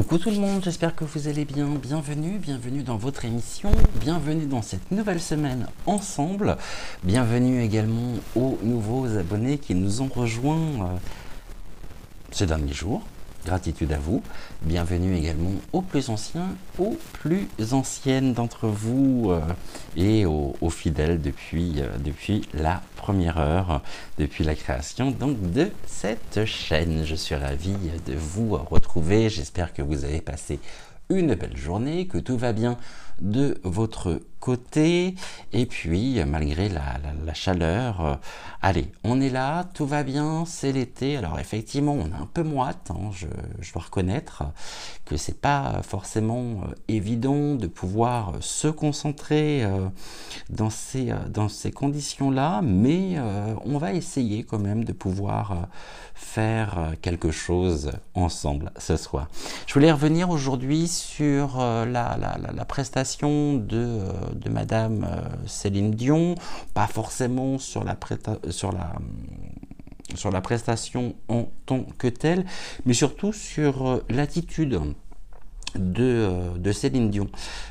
Coucou tout le monde, j'espère que vous allez bien. Bienvenue dans votre émission, bienvenue dans cette nouvelle semaine ensemble. Bienvenue également aux nouveaux abonnés qui nous ont rejoints ces derniers jours. Gratitude à vous. Bienvenue également aux plus anciens, aux plus anciennes d'entre vous et aux fidèles depuis la première heure, depuis la création donc de cette chaîne. Je suis ravi de vous retrouver. J'espère que vous avez passé une belle journée, que tout va bien de votre côté, et puis malgré la chaleur, allez, on est là, tout va bien, c'est l'été. Alors effectivement, on a un peu moite, hein, je dois reconnaître que c'est pas forcément évident de pouvoir se concentrer dans ces conditions-là, mais on va essayer quand même de pouvoir faire quelque chose ensemble ce soir. Je voulais revenir aujourd'hui sur la prestation de Madame Céline Dion, pas forcément sur la prestation en tant que telle, mais surtout sur l'attitude de Céline Dion.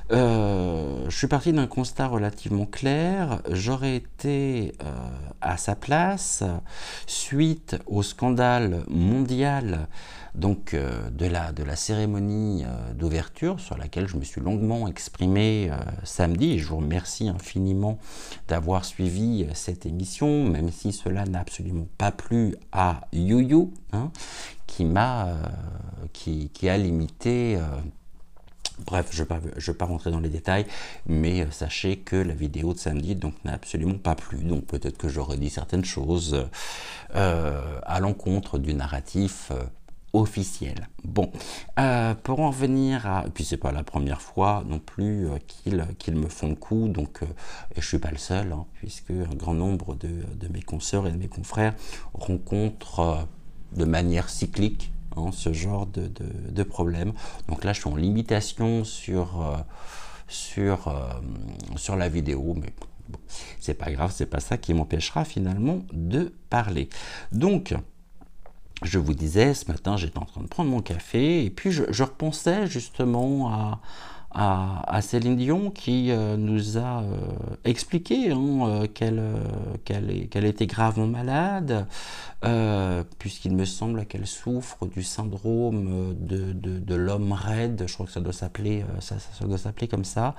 Je suis parti d'un constat relativement clair. J'aurais été à sa place suite au scandale mondial donc de la cérémonie d'ouverture sur laquelle je me suis longuement exprimé samedi, et je vous remercie infiniment d'avoir suivi cette émission, même si cela n'a absolument pas plu à You, hein, qui a limité bref, je ne vais pas rentrer dans les détails, mais sachez que la vidéo de samedi n'a absolument pas plu. Donc peut-être que j'aurais dit certaines choses à l'encontre du narratif officiel. Bon, pour en revenir à... Et puis c'est pas la première fois non plus qu'ils me font le coup, donc et je suis pas le seul, hein, puisque un grand nombre de mes consoeurs et de mes confrères rencontrent de manière cyclique ce genre de problème. Donc là, je suis en limitation sur la vidéo, mais bon, c'est pas grave, c'est pas ça qui m'empêchera finalement de parler. Donc, je vous disais, ce matin, j'étais en train de prendre mon café, et puis je repensais justement à Céline Dion qui nous a expliqué qu'elle était gravement malade, puisqu'il me semble qu'elle souffre du syndrome de l'homme raide. Je crois que ça doit s'appeler comme ça.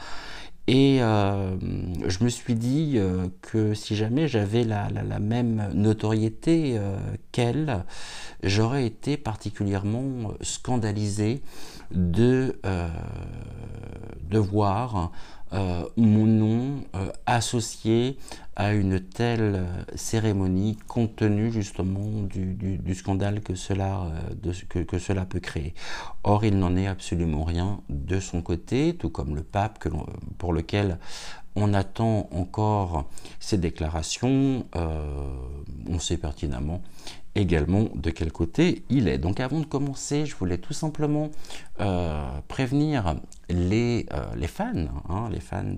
Et je me suis dit que si jamais j'avais la même notoriété qu'elle, j'aurais été particulièrement scandalisé de voir mon nom associé à une telle cérémonie, compte tenu justement du scandale que cela peut créer. Or, il n'en est absolument rien de son côté, tout comme le pape pour lequel on attend encore ses déclarations. On sait pertinemment également de quel côté il est. Donc avant de commencer, je voulais tout simplement prévenir les fans, hein, les fans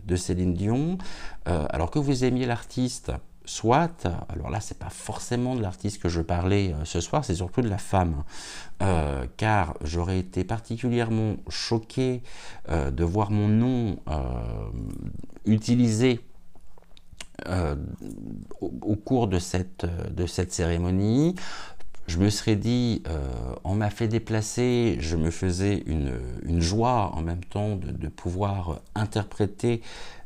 de Céline Dion. Alors que vous aimiez l'artiste, soit, alors là c'est pas forcément de l'artiste que je parlais ce soir, c'est surtout de la femme, car j'aurais été particulièrement choqué de voir mon nom utilisé au cours de cette cérémonie. Je me serais dit, on m'a fait déplacer, je me faisais une joie en même temps de pouvoir interpréter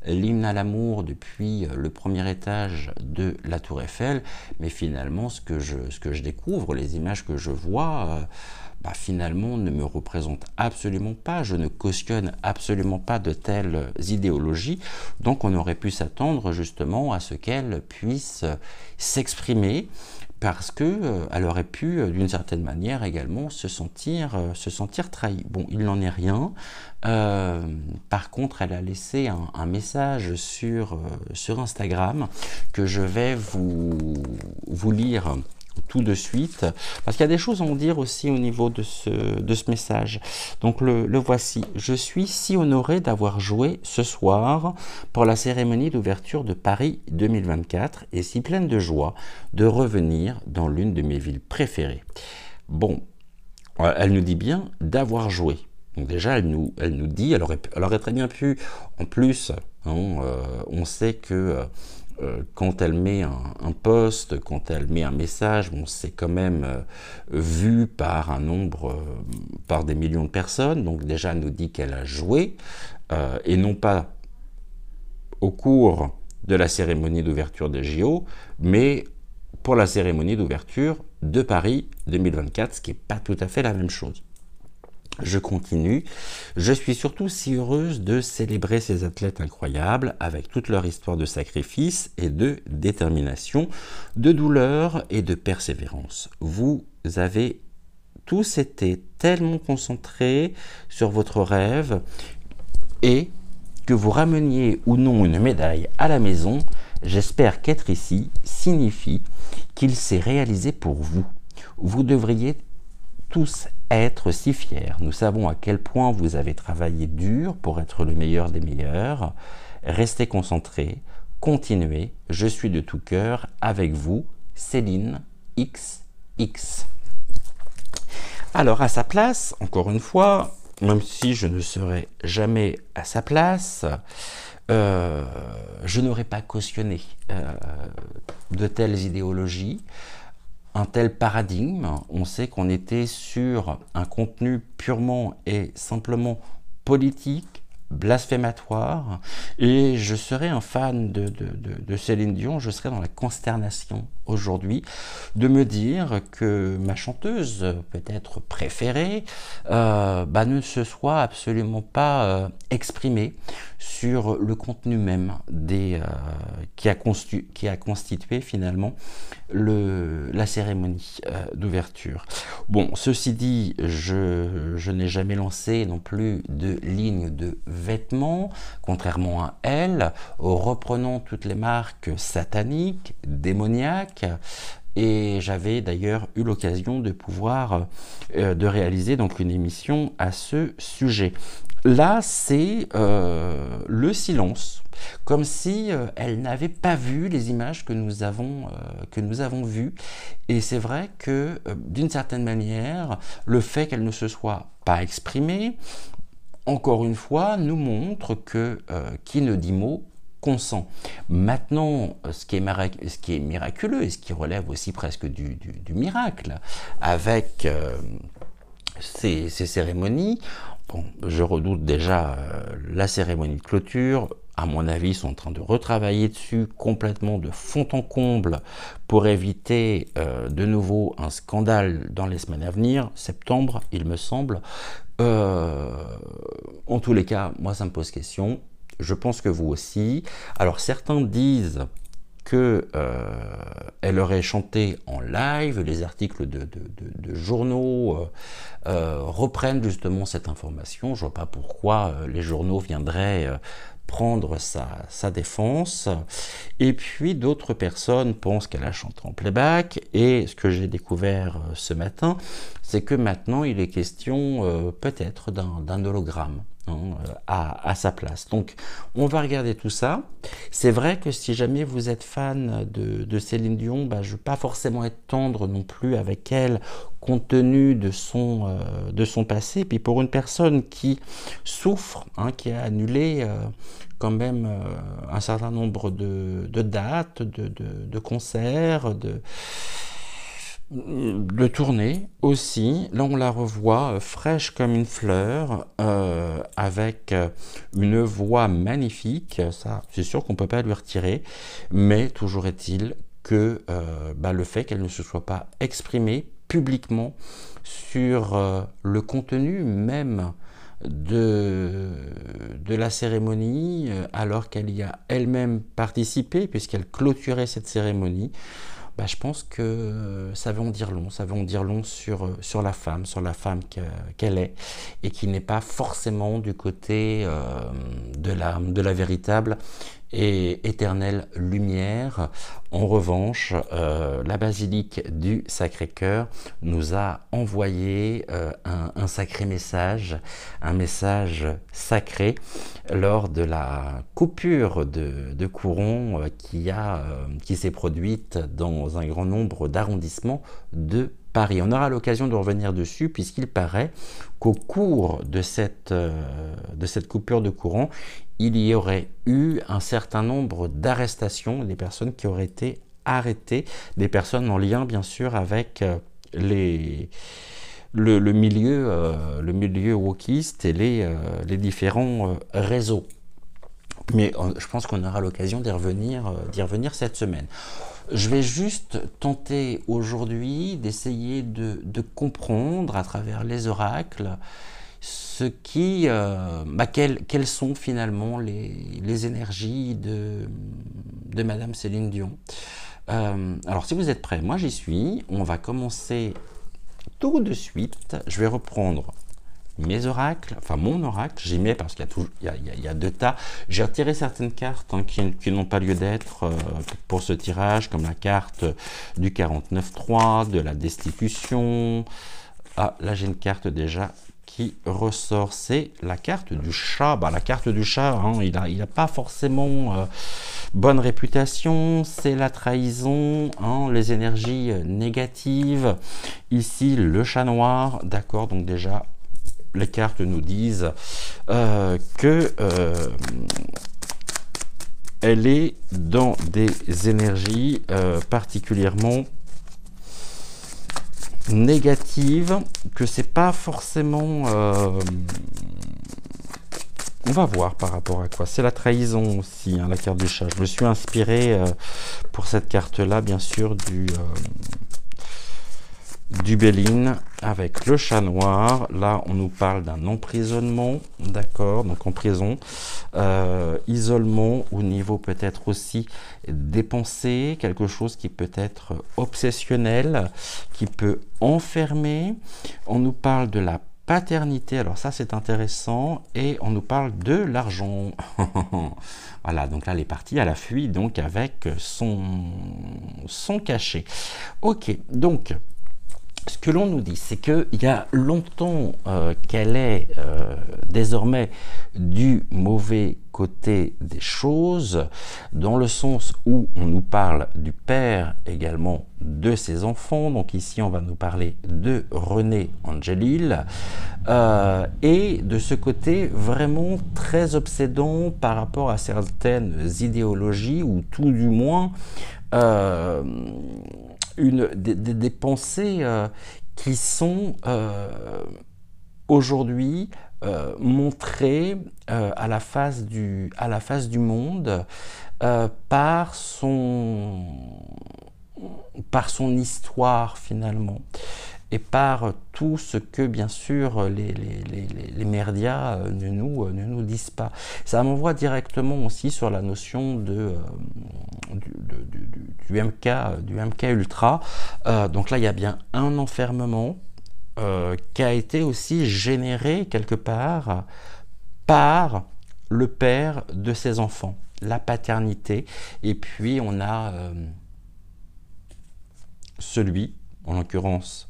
l'hymne à l'amour depuis le premier étage de la Tour Eiffel, mais finalement ce que je découvre, les images que je vois, finalement ne me représentent absolument pas. Je ne cautionne absolument pas de telles idéologies, donc on aurait pu s'attendre justement à ce qu'elle puisse s'exprimer, parce que elle aurait pu d'une certaine manière également se sentir trahie. Bon, il n'en est rien. Par contre, elle a laissé un message sur Instagram que je vais vous lire tout de suite, parce qu'il y a des choses à en dire aussi au niveau de ce message. Donc le voici. Je suis si honoré d'avoir joué ce soir pour la cérémonie d'ouverture de Paris 2024 et si pleine de joie de revenir dans l'une de mes villes préférées. Bon, Elle nous dit bien d'avoir joué. Donc déjà, elle nous dit, elle aurait très bien pu, en plus, on sait que quand elle met un post, quand elle met un message, bon, c'est quand même vu par un nombre, par des millions de personnes. Donc déjà, elle nous dit qu'elle a joué, et non pas au cours de la cérémonie d'ouverture des JO, mais pour la cérémonie d'ouverture de Paris 2024, ce qui n'est pas tout à fait la même chose. Je continue. Je suis surtout si heureuse de célébrer ces athlètes incroyables avec toute leur histoire de sacrifice et de détermination, de douleur et de persévérance. Vous avez tous été tellement concentrés sur votre rêve et que vous rameniez ou non une médaille à la maison, j'espère qu'être ici signifie qu'il s'est réalisé pour vous. Vous devriez tous être si fiers. Nous savons à quel point vous avez travaillé dur pour être le meilleur des meilleurs. Restez concentrés, continuez, je suis de tout cœur avec vous, Céline XX. Alors à sa place, encore une fois, même si je ne serai jamais à sa place, je n'aurais pas cautionné de telles idéologies, un tel paradigme. On sait qu'on était sur un contenu purement et simplement politique, blasphématoire, et je serais un fan de Céline Dion, je serais dans la consternation aujourd'hui de me dire que ma chanteuse peut-être préférée ne se soit absolument pas exprimée sur le contenu même qui a constitué finalement la cérémonie d'ouverture. Bon, ceci dit, je n'ai jamais lancé non plus de ligne de vêtements, contrairement à elle, reprenant toutes les marques sataniques, démoniaques, et j'avais d'ailleurs eu l'occasion de pouvoir de réaliser donc une émission à ce sujet. Là, c'est le silence, comme si elle n'avait pas vu les images que nous avons vues. Et c'est vrai que, d'une certaine manière, le fait qu'elle ne se soit pas exprimée, encore une fois, nous montre que qui ne dit mot consent. Maintenant, ce qui est miraculeux et ce qui relève aussi presque du miracle, avec ces cérémonies, bon, je redoute déjà la cérémonie de clôture. À mon avis, ils sont en train de retravailler dessus complètement de fond en comble pour éviter de nouveau un scandale dans les semaines à venir, septembre, il me semble. En tous les cas, moi, ça me pose question. Je pense que vous aussi. Alors, certains disent que elle aurait chanté en live. Les articles de journaux reprennent justement cette information. Je ne vois pas pourquoi les journaux viendraient prendre sa défense. Et puis d'autres personnes pensent qu'elle a chanté en playback. Et ce que j'ai découvert ce matin, c'est que maintenant il est question peut-être d'un hologramme à sa place. Donc on va regarder tout ça. C'est vrai que si jamais vous êtes fan de Céline Dion, je ne veux pas forcément être tendre non plus avec elle, compte tenu de son passé. Puis pour une personne qui souffre, qui a annulé quand même un certain nombre de dates, de concerts, de tournée aussi. Là, on la revoit fraîche comme une fleur, avec une voix magnifique. Ça, c'est sûr qu'on ne peut pas lui retirer, mais toujours est-il que le fait qu'elle ne se soit pas exprimée publiquement sur le contenu même de la cérémonie, alors qu'elle y a elle-même participé, puisqu'elle clôturait cette cérémonie, je pense que ça veut en dire long sur la femme qu'elle est, et qui n'est pas forcément du côté de la véritable et éternelle lumière. En revanche, la basilique du Sacré-Cœur nous a envoyé un sacré message, un message sacré lors de la coupure de courant qui s'est produite dans un grand nombre d'arrondissements de Paris. On aura l'occasion de revenir dessus puisqu'il paraît qu'au cours de cette coupure de courant, il y aurait eu un certain nombre d'arrestations, des personnes qui auraient été arrêtées, des personnes en lien bien sûr avec le milieu wokiste et les différents réseaux. Mais je pense qu'on aura l'occasion d'y revenir cette semaine. Je vais juste tenter aujourd'hui d'essayer de comprendre à travers les oracles quelles sont finalement les énergies de Madame Céline Dion. Alors si vous êtes prêts, moi j'y suis. On va commencer tout de suite. Je vais reprendre mes oracles, enfin mon oracle, j'y mets parce qu'il y a deux tas. J'ai retiré certaines cartes qui n'ont pas lieu d'être pour ce tirage, comme la carte du 49.3, de la destitution. Ah, là j'ai une carte déjà qui ressort, c'est la carte du chat. Bah, la carte du chat, hein, il a pas forcément bonne réputation, c'est la trahison, hein, les énergies négatives. Ici, le chat noir, d'accord, donc déjà, les cartes nous disent que elle est dans des énergies particulièrement négatives, que c'est pas forcément... on va voir par rapport à quoi. C'est la trahison aussi, hein, la carte du chat. Je me suis inspiré pour cette carte-là, bien sûr, du Béline avec le chat noir. Là, on nous parle d'un emprisonnement, d'accord, donc en prison, isolement au niveau peut-être aussi des pensées, quelque chose qui peut être obsessionnel, qui peut enfermer. On nous parle de la paternité, alors ça c'est intéressant, et on nous parle de l'argent. Voilà, donc là elle est partie à la fuite, donc avec son cachet. Ok, donc ce que l'on nous dit, c'est qu'il y a longtemps qu'elle est désormais du mauvais côté des choses, dans le sens où on nous parle du père également de ses enfants. Donc ici, on va nous parler de René Angelil, et de ce côté vraiment très obsédant par rapport à certaines idéologies, ou tout du moins des pensées qui sont aujourd'hui montrées à la face du monde par son histoire finalement, et par tout ce que bien sûr les médias ne nous disent pas. Ça m'envoie directement aussi sur la notion du MK Ultra. Donc là il y a bien un enfermement qui a été aussi généré quelque part par le père de ses enfants, la paternité. Et puis on a celui, en l'occurrence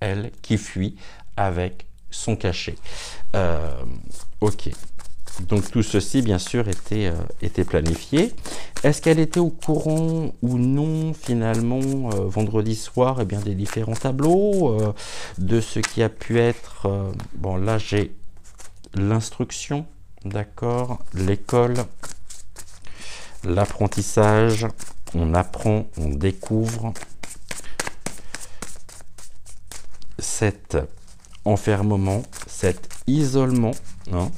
elle, qui fuit avec son cachet. Ok, donc tout ceci bien sûr était planifié. Est-ce qu'elle était au courant ou non finalement vendredi soir, bien des différents tableaux de ce qui a pu être bon, là j'ai l'instruction, d'accord, l'école, l'apprentissage, on apprend, on découvre. Cet enfermement, cet isolement, hein,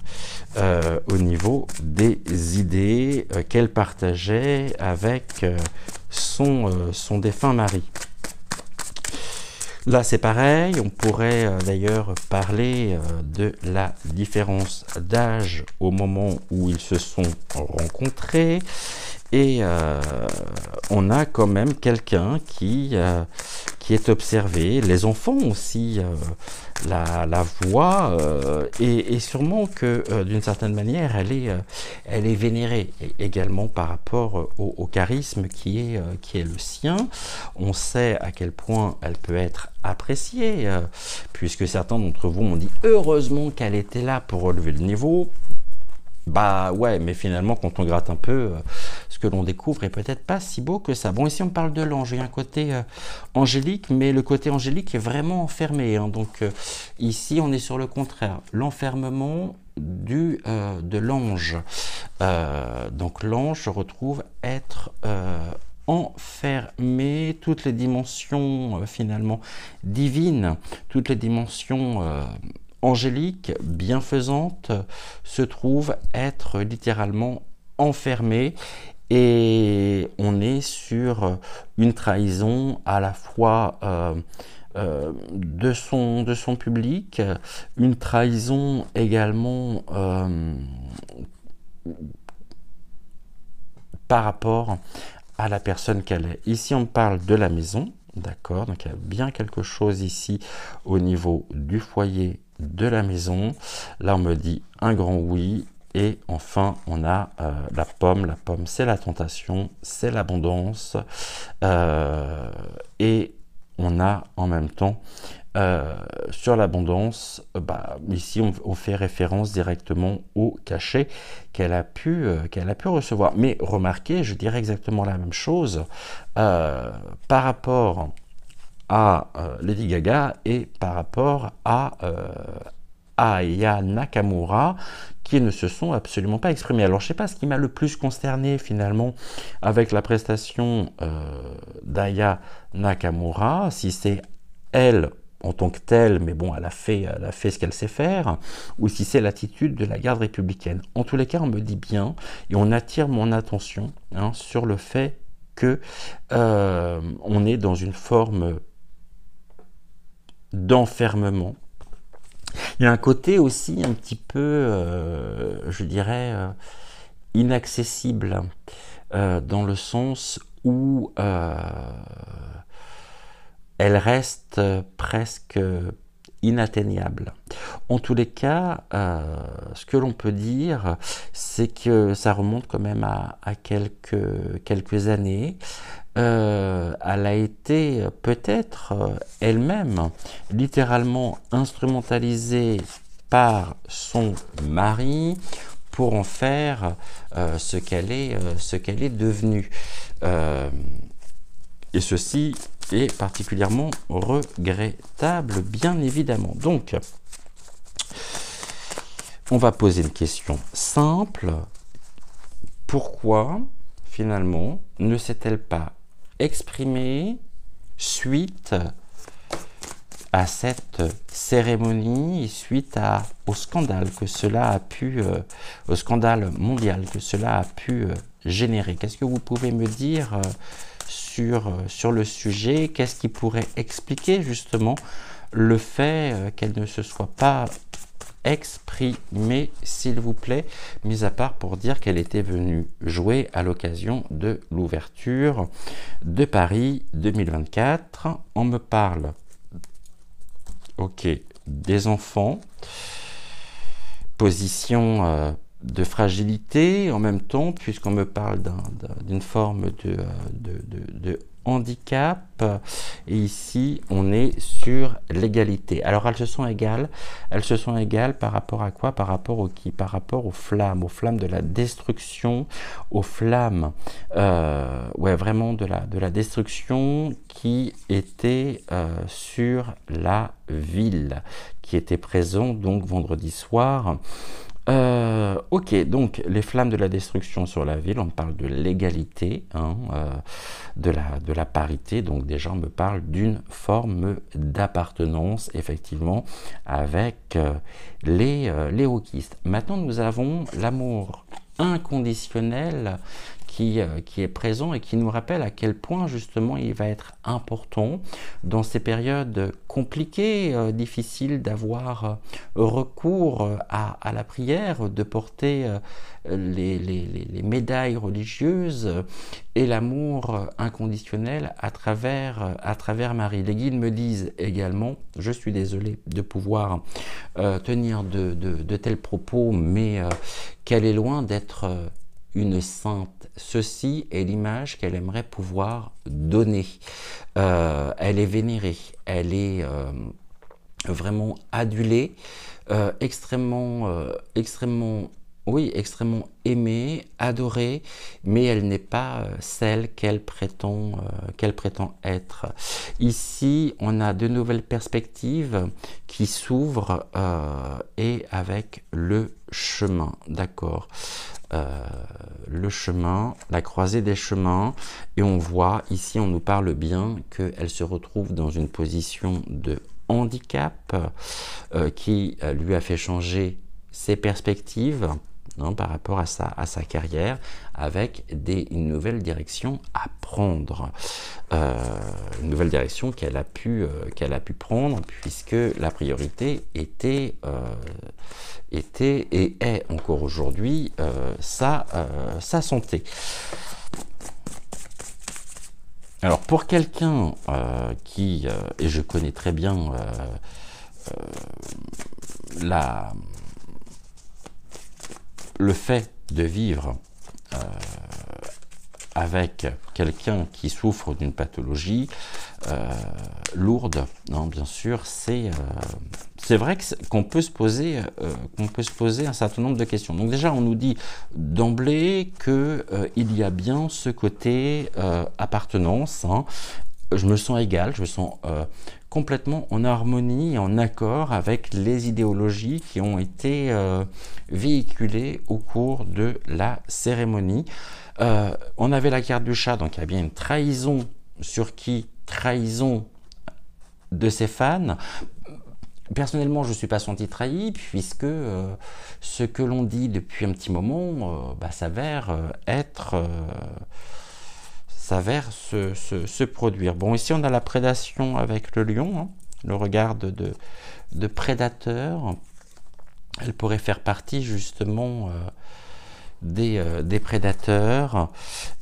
au niveau des idées qu'elle partageait avec son défunt mari. Là c'est pareil, on pourrait d'ailleurs parler de la différence d'âge au moment où ils se sont rencontrés. Et on a quand même quelqu'un qui est observé, les enfants aussi la voient, et sûrement que d'une certaine manière elle est vénérée également par rapport au charisme qui est le sien. On sait à quel point elle peut être appréciée, puisque certains d'entre vous m'ont dit heureusement qu'elle était là pour relever le niveau. Bah ouais, mais finalement, quand on gratte un peu, ce que l'on découvre est peut-être pas si beau que ça. Bon, ici on parle de l'ange, il y a un côté angélique, mais le côté angélique est vraiment enfermé, hein. Donc ici on est sur le contraire, l'enfermement de l'ange. Donc l'ange se retrouve être enfermé, toutes les dimensions finalement divines, toutes les dimensions angélique, bienfaisante, se trouve être littéralement enfermée, et on est sur une trahison à la fois de son public, une trahison également par rapport à la personne qu'elle est. Ici on parle de la maison, d'accord, donc il y a bien quelque chose ici au niveau du foyer de la maison. Là on me dit un grand oui, et enfin on a la pomme c'est la tentation, c'est l'abondance, et on a en même temps sur l'abondance, ici on fait référence directement au cachet qu'elle a pu recevoir. Mais remarquez, je dirais exactement la même chose par rapport à Lady Gaga et par rapport à Aya Nakamura, qui ne se sont absolument pas exprimés. Alors je ne sais pas ce qui m'a le plus consterné finalement avec la prestation d'Aya Nakamura, si c'est elle en tant que telle, mais bon, elle a fait ce qu'elle sait faire, ou si c'est l'attitude de la garde républicaine. En tous les cas, on me dit bien, et on attire mon attention sur le fait que on est dans une forme d'enfermement. Il y a un côté aussi un petit peu, je dirais, inaccessible, dans le sens où elle reste presque inatteignable. En tous les cas, ce que l'on peut dire, c'est que ça remonte quand même à quelques années. Elle a été peut-être elle-même littéralement instrumentalisée par son mari pour en faire ce qu'elle est devenue. Et ceci est particulièrement regrettable, bien évidemment. Donc, on va poser une question simple. Pourquoi, finalement, ne s'est-elle pas exprimée suite à cette cérémonie, suite au scandale que cela a pu, au scandale mondial que cela a pu générer? Qu'est-ce que vous pouvez me dire sur le sujet? Qu'est-ce qui pourrait expliquer justement le fait qu'elle ne se soit pas exprimée, s'il vous plaît, mis à part pour dire qu'elle était venue jouer à l'occasion de l'ouverture de Paris 2024. On me parle, ok, des enfants, position de fragilité en même temps, puisqu'on me parle d'une forme de handicap, et ici on est sur l'égalité. Alors elles se sont égales par rapport à quoi? Par rapport au qui? Par rapport aux flammes de la destruction, aux flammes vraiment de la destruction qui était sur la ville, qui était présent donc vendredi soir. Ok, donc les flammes de la destruction sur la ville, on parle de l'égalité, de la parité, donc déjà on me parle d'une forme d'appartenance, effectivement, avec les wokistes. Maintenant nous avons l'amour inconditionnel qui est présent et qui nous rappelle à quel point justement il va être important dans ces périodes compliquées, difficiles, d'avoir recours à la prière, de porter les médailles religieuses et l'amour inconditionnel à travers Marie. Les guides me disent également, je suis désolé de pouvoir tenir de tels propos, mais qu'elle est loin d'être une sainte. Ceci est l'image qu'elle aimerait pouvoir donner. Elle est vénérée, elle est vraiment adulée, extrêmement oui, extrêmement aimée, adorée, mais elle n'est pas celle qu'elle prétend être. Ici, on a de nouvelles perspectives qui s'ouvrent et avec le chemin, d'accord. Le chemin, la croisée des chemins, et on voit, ici on nous parle bien qu'elle se retrouve dans une position de handicap qui lui a fait changer ses perspectives, hein, par rapport à sa carrière, avec une nouvelle direction à prendre. Une nouvelle direction qu'elle a pu prendre, puisque la priorité était et est encore aujourd'hui sa santé. Alors pour quelqu'un qui, et je connais très bien le fait de vivre avec quelqu'un qui souffre d'une pathologie lourde, non, bien sûr, c'est vrai qu'on peut se poser un certain nombre de questions. Donc déjà, on nous dit d'emblée qu'il y a bien ce côté appartenance, hein. Je me sens égal, je me sens complètement en harmonie et en accord avec les idéologies qui ont été véhiculées au cours de la cérémonie. On avait la carte du chat, donc il y a bien une trahison sur qui? Trahison de ses fans. Personnellement, je ne suis pas senti trahi, puisque ce que l'on dit depuis un petit moment s'avère se produire. Bon, ici on a la prédation avec le lion, hein, le regard de prédateur. Elle pourrait faire partie justement des prédateurs,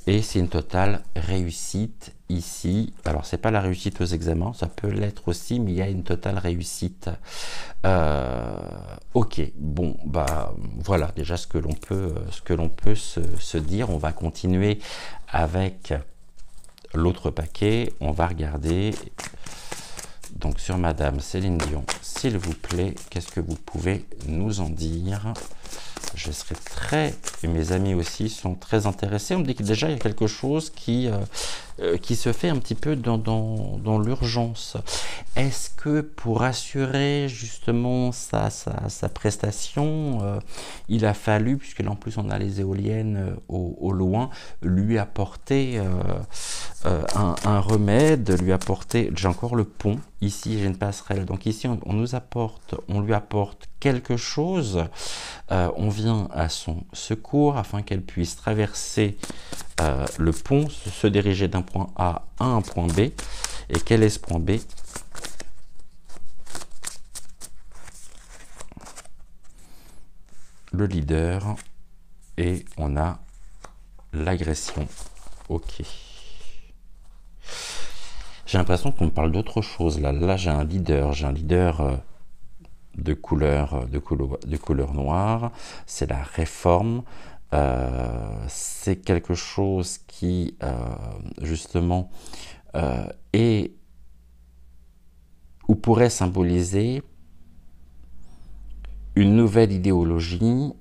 et c'est une totale réussite ici. Alors c'est pas la réussite aux examens, ça peut l'être aussi, mais il y a une totale réussite. Ok, bon, voilà déjà ce que l'on peut se dire. On va continuer avec l'autre paquet. On va regarder donc sur Madame Céline Dion, s'il vous plaît, qu'est-ce que vous pouvez nous en dire? Je serai et mes amis aussi sont très intéressés. On me dit que déjà il y a quelque chose qui se fait un petit peu dans l'urgence. Est-ce que pour assurer justement sa prestation, il a fallu, puisque là en plus on a les éoliennes au loin, lui apporter un remède, lui apporter, j'ai encore le pont, ici j'ai une passerelle, donc ici on lui apporte quelque chose, on vient à son secours afin qu'elle puisse traverser le pont, se diriger d'un point A à un point B. Et quel est ce point B? Le leader, et on a l'agression. Ok. J'ai l'impression qu'on me parle d'autre chose. Là j'ai un leader de couleur noire. C'est la réforme. C'est quelque chose qui justement est ou pourrait symboliser une nouvelle idéologie,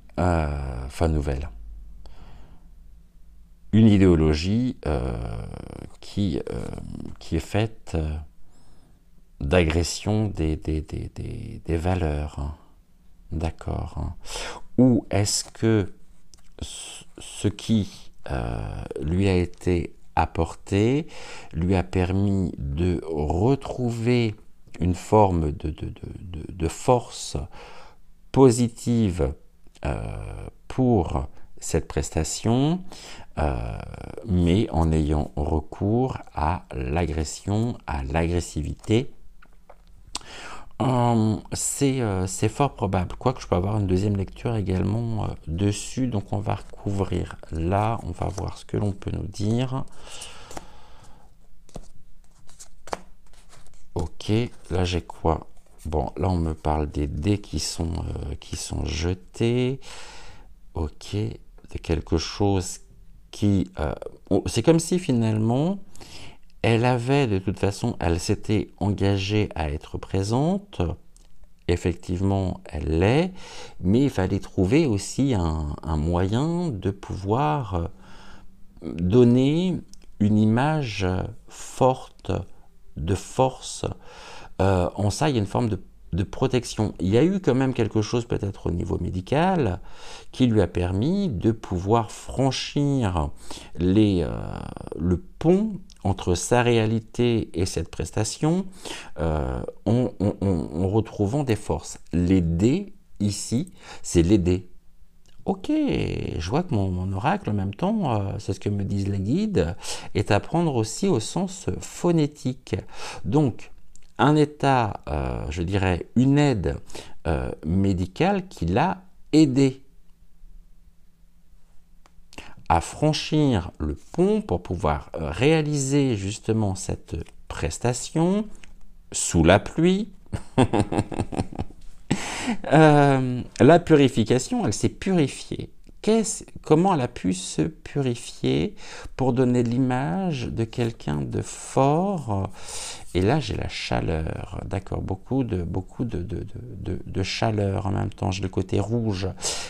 une idéologie qui est faite d'agression des valeurs, hein. D'accord, hein. Ou est-ce que ce qui lui a été apporté lui a permis de retrouver une forme de force positive pour cette prestation, mais en ayant recours à l'agression, à l'agressivité. C'est fort probable, quoique je peux avoir une deuxième lecture également dessus, donc on va recouvrir là, on va voir ce que l'on peut nous dire. Ok, là j'ai quoi? Bon, là on me parle des dés qui sont jetés. Ok, c'est quelque chose qui... c'est comme si finalement, elle avait de toute façon, elle s'était engagée à être présente, effectivement, elle l'est, mais il fallait trouver aussi un moyen de pouvoir donner une image forte, de force. En ça, il y a une forme de protection. Il y a eu quand même quelque chose peut-être au niveau médical qui lui a permis de pouvoir franchir le pont entre sa réalité et cette prestation en retrouvant des forces. L'aider ici, c'est l'aider. Ok, je vois que mon oracle en même temps, c'est ce que me disent les guides, est à prendre aussi au sens phonétique. Donc, un état, je dirais, une aide médicale qui l'a aidé à franchir le pont pour pouvoir réaliser justement cette prestation sous la pluie. La purification, elle s'est purifiée. Comment elle a pu se purifier pour donner l'image de quelqu'un de fort? Et là, j'ai la chaleur, d'accord, beaucoup de chaleur en même temps. J'ai le côté rouge.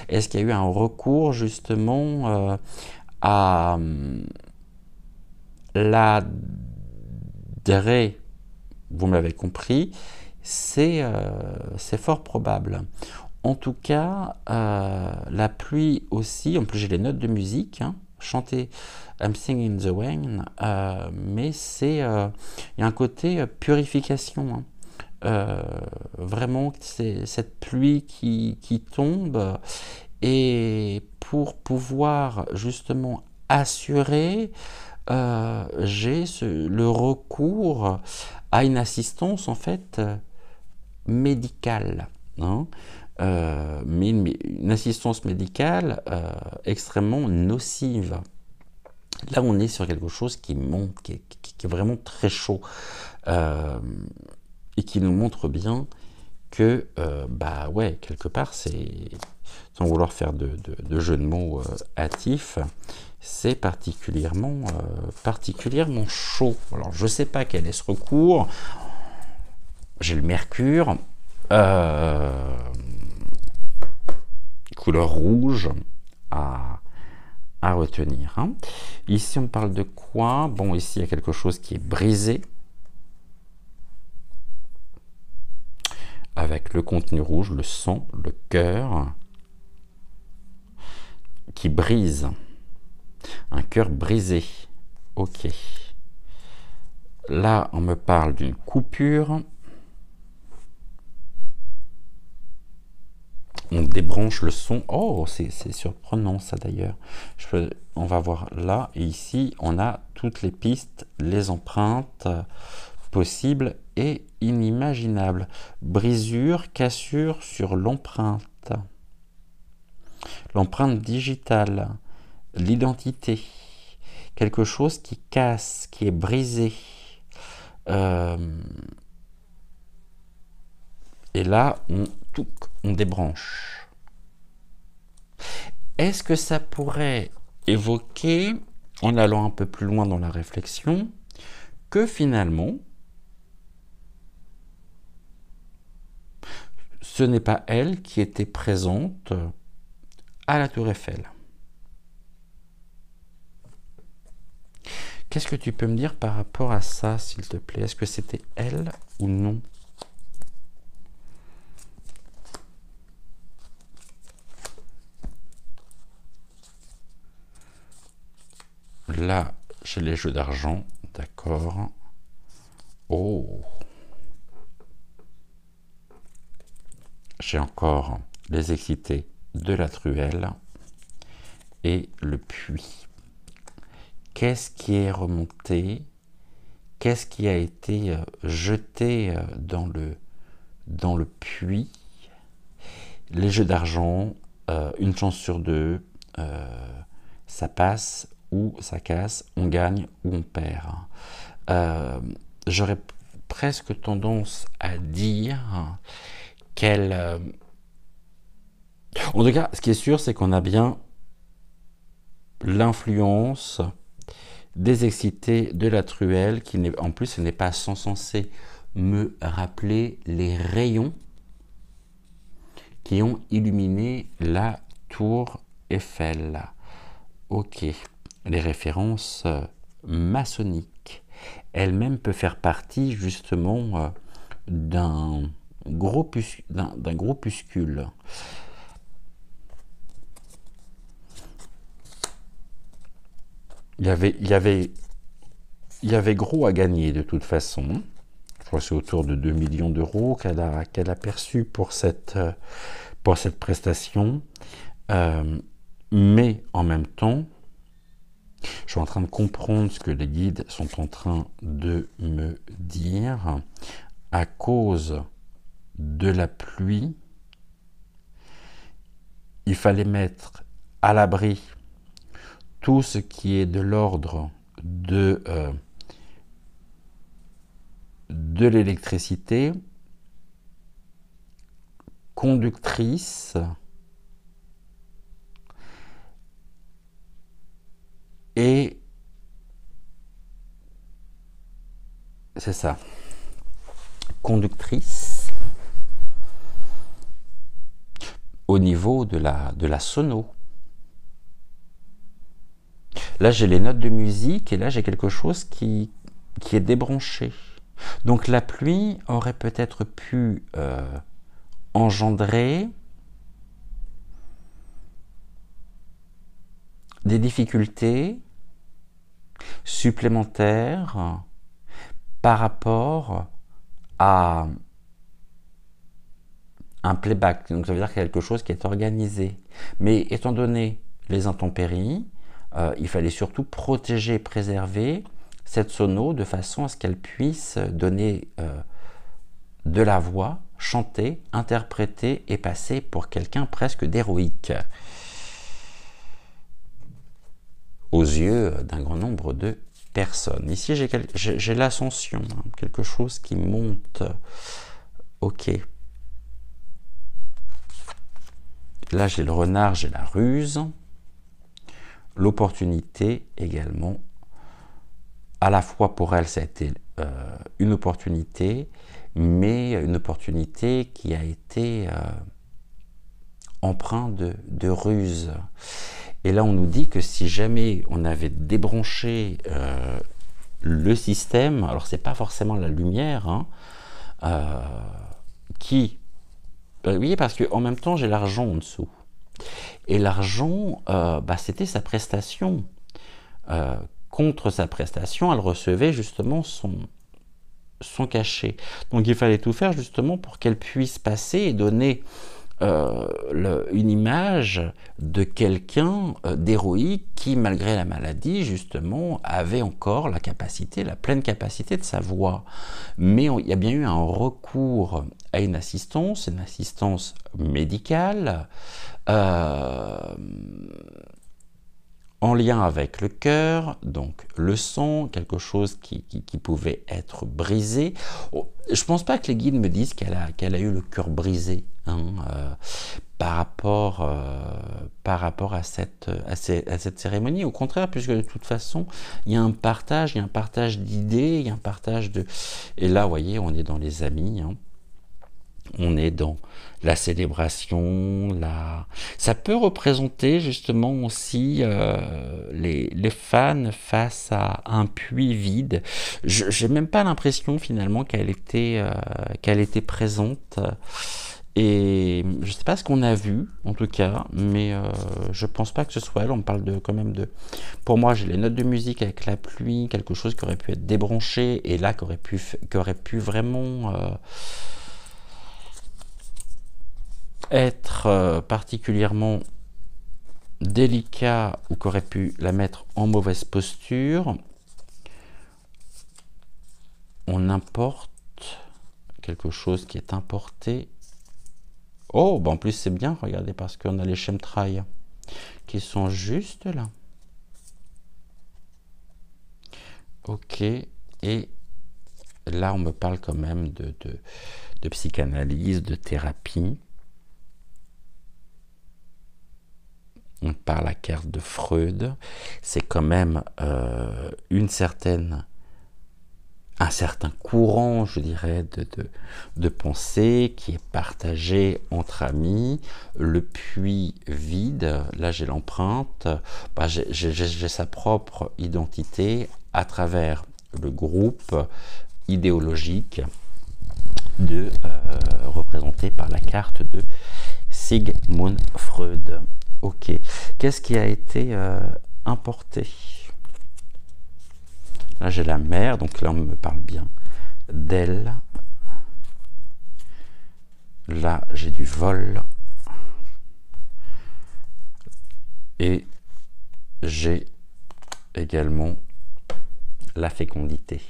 Est-ce qu'il y a eu un recours justement à l'adré? Vous m'avez compris, c'est fort probable. En tout cas, la pluie aussi, en plus j'ai les notes de musique, hein, chanter I'm Singing in the Rain, mais il y a un côté purification. Hein. Vraiment, c'est cette pluie qui tombe, et pour pouvoir justement assurer, j'ai le recours à une assistance en fait médicale, hein, mais une assistance médicale extrêmement nocive. Là, on est sur quelque chose qui monte, qui est vraiment très chaud, et qui nous montre bien que, bah ouais, quelque part, c'est, sans vouloir faire de jeu de mots hâtifs, c'est particulièrement chaud. Alors, je ne sais pas quel est ce recours. J'ai le mercure, couleur rouge à retenir. Hein. Ici, on parle de quoi? Bon, ici, il y a quelque chose qui est brisé, avec le contenu rouge, le sang, le cœur, qui brise. Un cœur brisé. Ok. Là, on me parle d'une coupure. On débranche le son. Oh, c'est surprenant ça d'ailleurs. On va voir là et ici, on a toutes les pistes, les empreintes possibles et inimaginables. Brisure, cassure sur l'empreinte. L'empreinte digitale, l'identité. Quelque chose qui casse, qui est brisé. Et là, on débranche. Est-ce que ça pourrait évoquer, en allant un peu plus loin dans la réflexion, que finalement, ce n'est pas elle qui était présente à la Tour Eiffel? Qu'est-ce que tu peux me dire par rapport à ça, s'il te plaît? Est-ce que c'était elle ou non? Là, j'ai les jeux d'argent, d'accord. Oh. J'ai encore les excités de la truelle et le puits. Qu'est-ce qui est remonté? Qu'est-ce qui a été jeté dans le puits? Les jeux d'argent, une chance sur deux, ça passe ou ça casse, on gagne ou on perd. J'aurais presque tendance à dire qu'elle... En tout cas, ce qui est sûr, c'est qu'on a bien l'influence des excités de la truelle, qui en plus, ce n'est pas censé me rappeler les rayons qui ont illuminé la tour Eiffel. Ok, les références maçonniques. Elle-même peut faire partie justement d'un groupuscule. Il y avait gros à gagner de toute façon. Je crois que c'est autour de 2 millions d'euros qu'elle a perçu pour cette prestation. Mais en même temps, je suis en train de comprendre ce que les guides sont en train de me dire. À cause de la pluie, il fallait mettre à l'abri tout ce qui est de l'ordre de l'électricité, conductrice et c'est ça, conductrice au niveau de la sono. Là, j'ai les notes de musique et là, j'ai quelque chose qui est débranché. Donc, la pluie aurait peut-être pu engendrer des difficultés supplémentaires par rapport à un playback. Donc, ça veut dire qu'il y a quelque chose qui est organisé. Mais étant donné les intempéries, il fallait surtout protéger et préserver cette sono de façon à ce qu'elle puisse donner de la voix, chanter, interpréter et passer pour quelqu'un presque d'héroïque aux yeux d'un grand nombre de personnes. Ici, j'ai l'ascension, hein, quelque chose qui monte. Ok. Là, j'ai le renard, j'ai la ruse. L'opportunité également, à la fois pour elle, ça a été une opportunité, mais une opportunité qui a été empreinte de ruse. Et là, on nous dit que si jamais on avait débranché le système, alors c'est pas forcément la lumière, hein, oui, parce qu'en même temps, j'ai l'argent en dessous. Et l'argent, c'était sa prestation. Contre sa prestation, elle recevait justement son cachet. Donc il fallait tout faire justement pour qu'elle puisse passer et donner une image de quelqu'un d'héroïque qui, malgré la maladie, justement, avait encore la pleine capacité de sa voix. Mais il y a bien eu un recours à une assistance médicale, en lien avec le cœur, donc le sang, quelque chose qui pouvait être brisé. Je ne pense pas que les guides me disent qu'elle a eu le cœur brisé, hein, par rapport à cette cérémonie. Au contraire, puisque de toute façon, il y a un partage d'idées, il y a un partage de... Et là, vous voyez, on est dans les amis, hein. On est dans la célébration, ça peut représenter justement aussi les fans face à un puits vide. J'ai même pas l'impression finalement qu'elle était présente. Et je sais pas ce qu'on a vu en tout cas, mais je pense pas que ce soit elle. On parle quand même de... Pour moi, j'ai les notes de musique avec la pluie, quelque chose qui aurait pu être débranché et là qui aurait pu vraiment... être particulièrement délicat ou qu'aurait pu la mettre en mauvaise posture. On importe quelque chose qui est importé. Oh, en plus c'est bien, regardez, parce qu'on a les chemtrails qui sont juste là. Ok, et là on me parle quand même de psychanalyse, de thérapie. Par la carte de Freud, c'est quand même un un certain courant, je dirais, de pensée qui est partagé entre amis, le puits vide, là j'ai l'empreinte, bah, j'ai sa propre identité à travers le groupe idéologique représenté par la carte de Sigmund Freud. Ok, qu'est-ce qui a été importé? Là j'ai la mer, donc là on me parle bien d'elle. Là j'ai du vol. Et j'ai également la fécondité.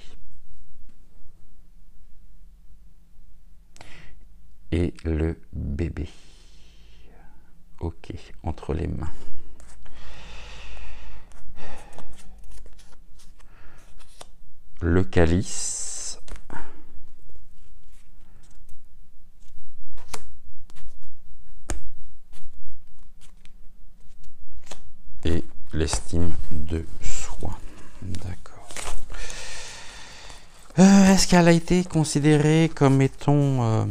Et le bébé. Ok, entre les mains. Le calice. Et l'estime de soi. D'accord. Est-ce qu'elle a été considérée comme étant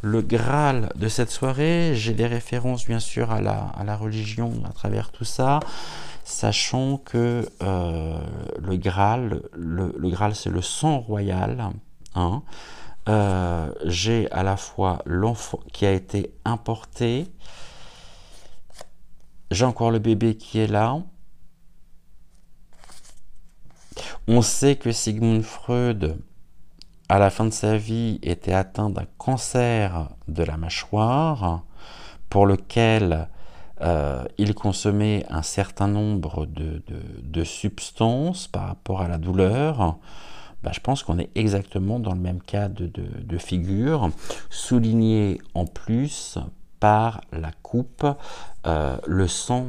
le Graal de cette soirée? J'ai des références bien sûr à la religion à travers tout ça, sachant que le Graal c'est le sang royal. Hein. J'ai à la fois l'enfant qui a été importé, j'ai encore le bébé qui est là. On sait que Sigmund Freud, à la fin de sa vie, était atteint d'un cancer de la mâchoire, pour lequel il consommait un certain nombre de substances par rapport à la douleur. Ben, je pense qu'on est exactement dans le même cas de figure, souligné en plus par la coupe, le sang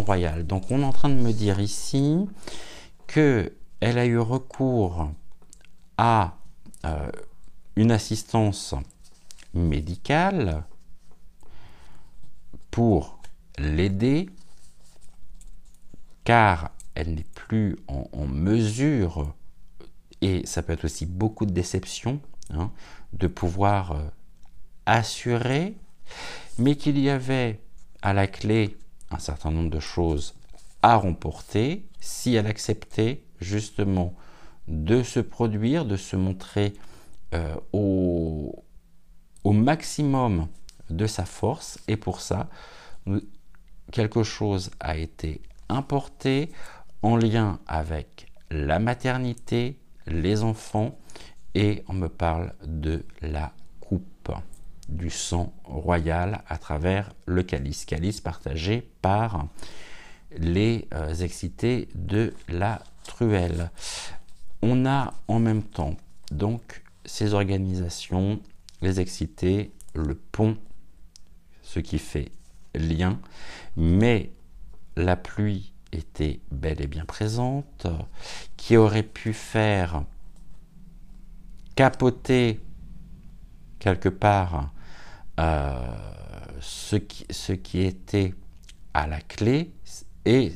royal. Donc on est en train de me dire ici qu'elle a eu recours à une assistance médicale pour l'aider, car elle n'est plus en mesure, et ça peut être aussi beaucoup de déception, hein, de pouvoir assurer, mais qu'il y avait à la clé un certain nombre de choses à remporter si elle acceptait justement de se produire, de se montrer au maximum de sa force. Et pour ça, quelque chose a été importé en lien avec la maternité, les enfants, et on me parle de la coupe, du sang royal à travers le calice partagé par les excités de la truelle. On a en même temps donc ces organisations, les excités, le pont, ce qui fait lien, mais la pluie était bel et bien présente, qui aurait pu faire capoter quelque part ce qui était à la clé et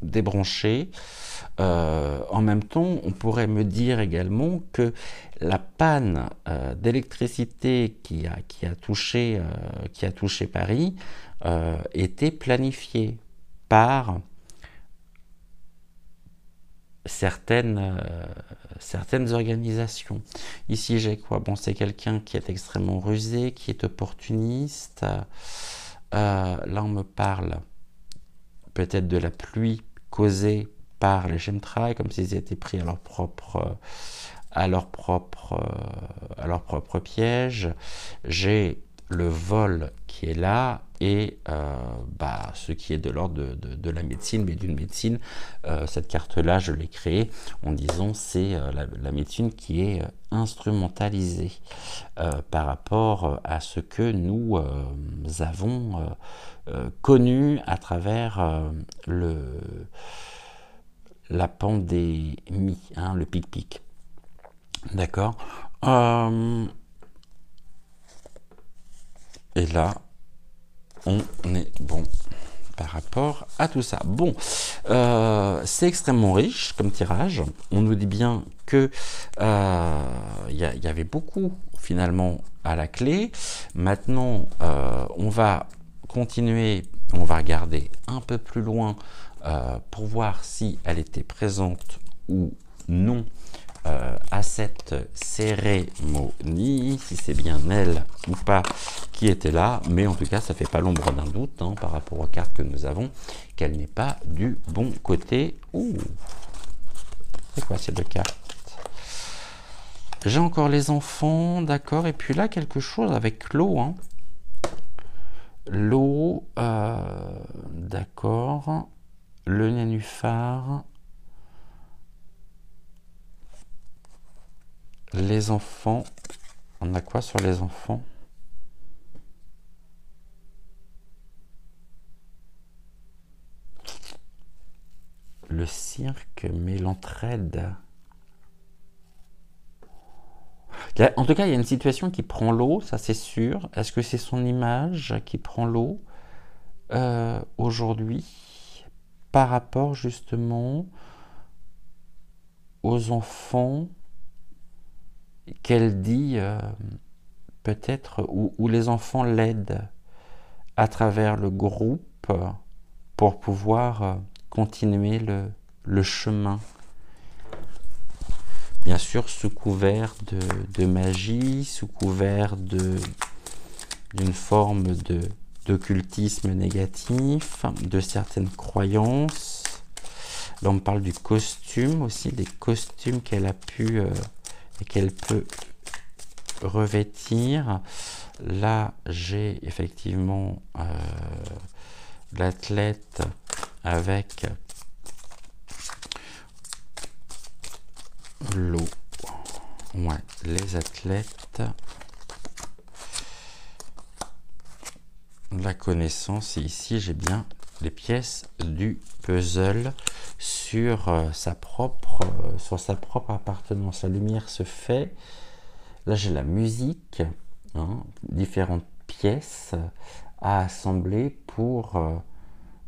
débrancher. En même temps, on pourrait me dire également que la panne d'électricité qui a touché Paris était planifiée par certaines organisations. Ici, j'ai quoi? Bon, c'est quelqu'un qui est extrêmement rusé, qui est opportuniste. Là, on me parle peut-être de la pluie causée par les chemtrails, comme s'ils étaient pris à leur propre piège. J'ai le vol qui est là et ce qui est de l'ordre de la médecine, mais d'une médecine, cette carte-là, je l'ai créée en disant c'est la médecine qui est instrumentalisée par rapport à ce que nous avons connu à travers la pandémie, hein, le pic-pic. D'accord. Et là, on est bon. par rapport à tout ça. Bon, c'est extrêmement riche comme tirage. On nous dit bien que y avait beaucoup finalement à la clé. Maintenant, on va continuer, on va regarder un peu plus loin pour voir si elle était présente ou non à cette cérémonie, si c'est bien elle ou pas qui était là, mais en tout cas ça fait pas l'ombre d'un doute hein, par rapport aux cartes que nous avons, qu'elle n'est pas du bon côté. Ouh, c'est quoi ces deux cartes? J'ai encore les enfants, d'accord, et puis là quelque chose avec l'eau, hein. L'eau, d'accord, le nénuphar, les enfants, on a quoi sur les enfants? Le cirque, mais l'entraide. En tout cas, il y a une situation qui prend l'eau, ça c'est sûr. Est-ce que c'est son image qui prend l'eau aujourd'hui par rapport justement aux enfants qu'elle dit peut-être, où les enfants l'aident à travers le groupe pour pouvoir continuer le chemin. Bien sûr, sous couvert de magie, sous couvert d'une forme d'occultisme négatif, de certaines croyances. Là, on me parle du costume aussi, des costumes qu'elle a pu et qu'elle peut revêtir. Là, j'ai effectivement l'athlète avec l'eau. Ouais, les athlètes. La connaissance. Et ici, j'ai bien les pièces du puzzle sur sa propre appartenance. La lumière se fait. Là, j'ai la musique, hein, différentes pièces à assembler pour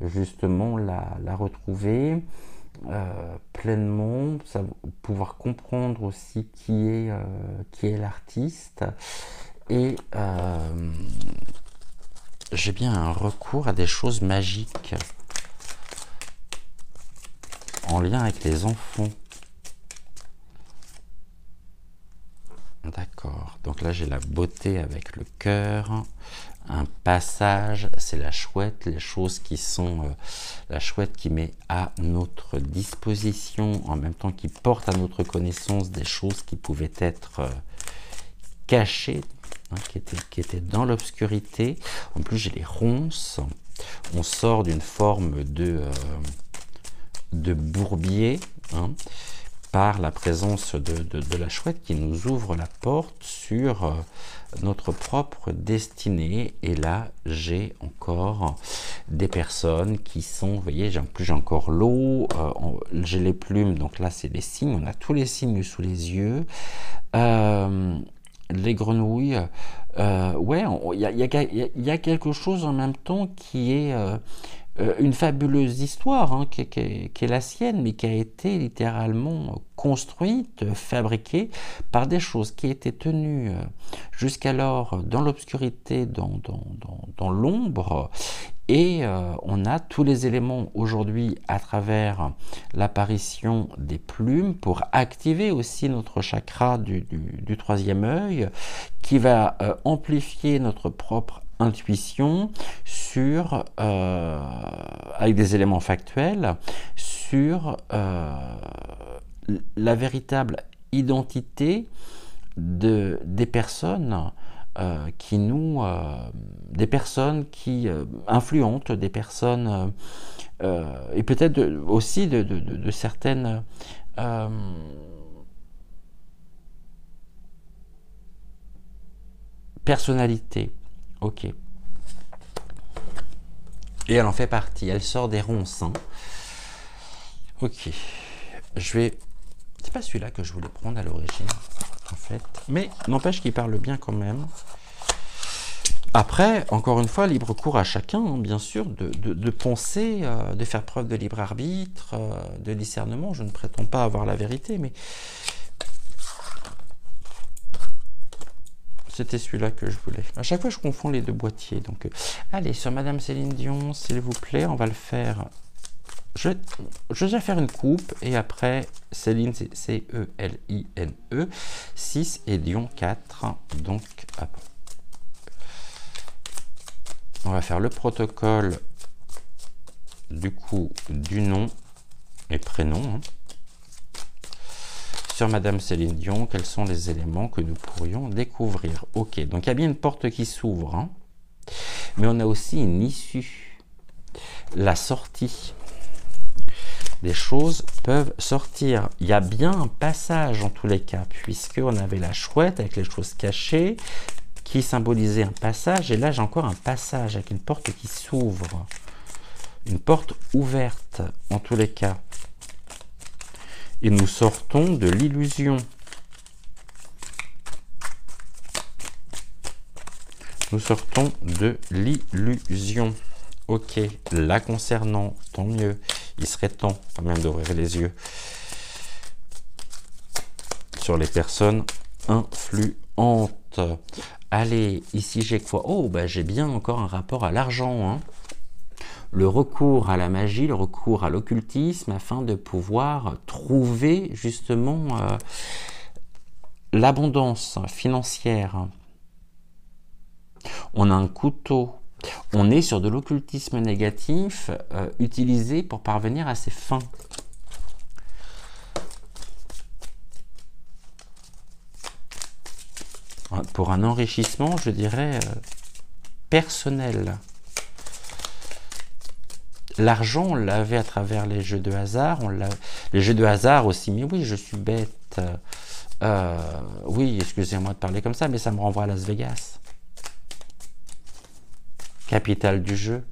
justement la retrouver pleinement, pouvoir comprendre aussi qui est l'artiste. Et j'ai bien un recours à des choses magiques en lien avec les enfants. D'accord, donc là j'ai la beauté avec le cœur, un passage, c'est la chouette, les choses qui sont la chouette qui met à notre disposition, en même temps qui porte à notre connaissance des choses qui pouvaient être cachées, hein, qui étaient dans l'obscurité. En plus j'ai les ronces, on sort d'une forme de bourbier, hein, par la présence de la chouette qui nous ouvre la porte sur notre propre destinée. Et là, j'ai encore des personnes qui sont, vous voyez, en plus j'ai encore l'eau, j'ai les plumes, donc là c'est les signes, on a tous les signes sous les yeux. Les grenouilles, ouais, il y a quelque chose en même temps qui est une fabuleuse histoire, hein, qui est la sienne, mais qui a été littéralement construite, fabriquée par des choses qui étaient tenues jusqu'alors dans l'obscurité, dans l'ombre. Et on a tous les éléments aujourd'hui à travers l'apparition des plumes pour activer aussi notre chakra du troisième œil, qui va amplifier notre propre intuition sur, avec des éléments factuels, sur la véritable identité des personnes qui nous, des personnes qui influentes, des personnes et peut-être aussi de certaines personnalités. Ok. Et elle en fait partie. Elle sort des ronces. Hein. Ok. Je vais. C'est pas celui-là que je voulais prendre à l'origine, en fait. Mais n'empêche qu'il parle bien quand même. Après, encore une fois, libre cours à chacun, hein, bien sûr, de penser, de faire preuve de libre arbitre, de discernement. Je ne prétends pas avoir la vérité, mais c'était celui-là que je voulais. À chaque fois, je confonds les deux boîtiers. Donc, allez, sur Madame Céline Dion, s'il vous plaît, on va le faire. Je vais déjà faire une coupe, et après, Céline, c'est C-E-L-I-N-E, 6 et Dion 4. Donc, hop. On va faire le protocole du coup du nom et prénom. Hein. Sur Madame Céline Dion, quels sont les éléments que nous pourrions découvrir? Ok, donc il y a bien une porte qui s'ouvre, hein, mais on a aussi une issue, la sortie. Des choses peuvent sortir. Il y a bien un passage en tous les cas, puisqu'on avait la chouette avec les choses cachées, qui symbolisait un passage, et là j'ai encore un passage avec une porte qui s'ouvre, une porte ouverte en tous les cas, et nous sortons de l'illusion. Nous sortons de l'illusion. Ok, la concernant, tant mieux, il serait temps quand même d'ouvrir les yeux sur les personnes influentes. Allez, ici j'ai quoi? Oh, bah j'ai bien encore un rapport à l'argent. Hein. Le recours à la magie, le recours à l'occultisme, afin de pouvoir trouver justement l'abondance financière. On a un couteau. On est sur de l'occultisme négatif utilisé pour parvenir à ses fins. Pour un enrichissement, je dirais, personnel. L'argent, on l'avait à travers les jeux de hasard. Les jeux de hasard aussi, mais oui, je suis bête. Oui, excusez-moi de parler comme ça, mais ça me renvoie à Las Vegas. Capitale du jeu,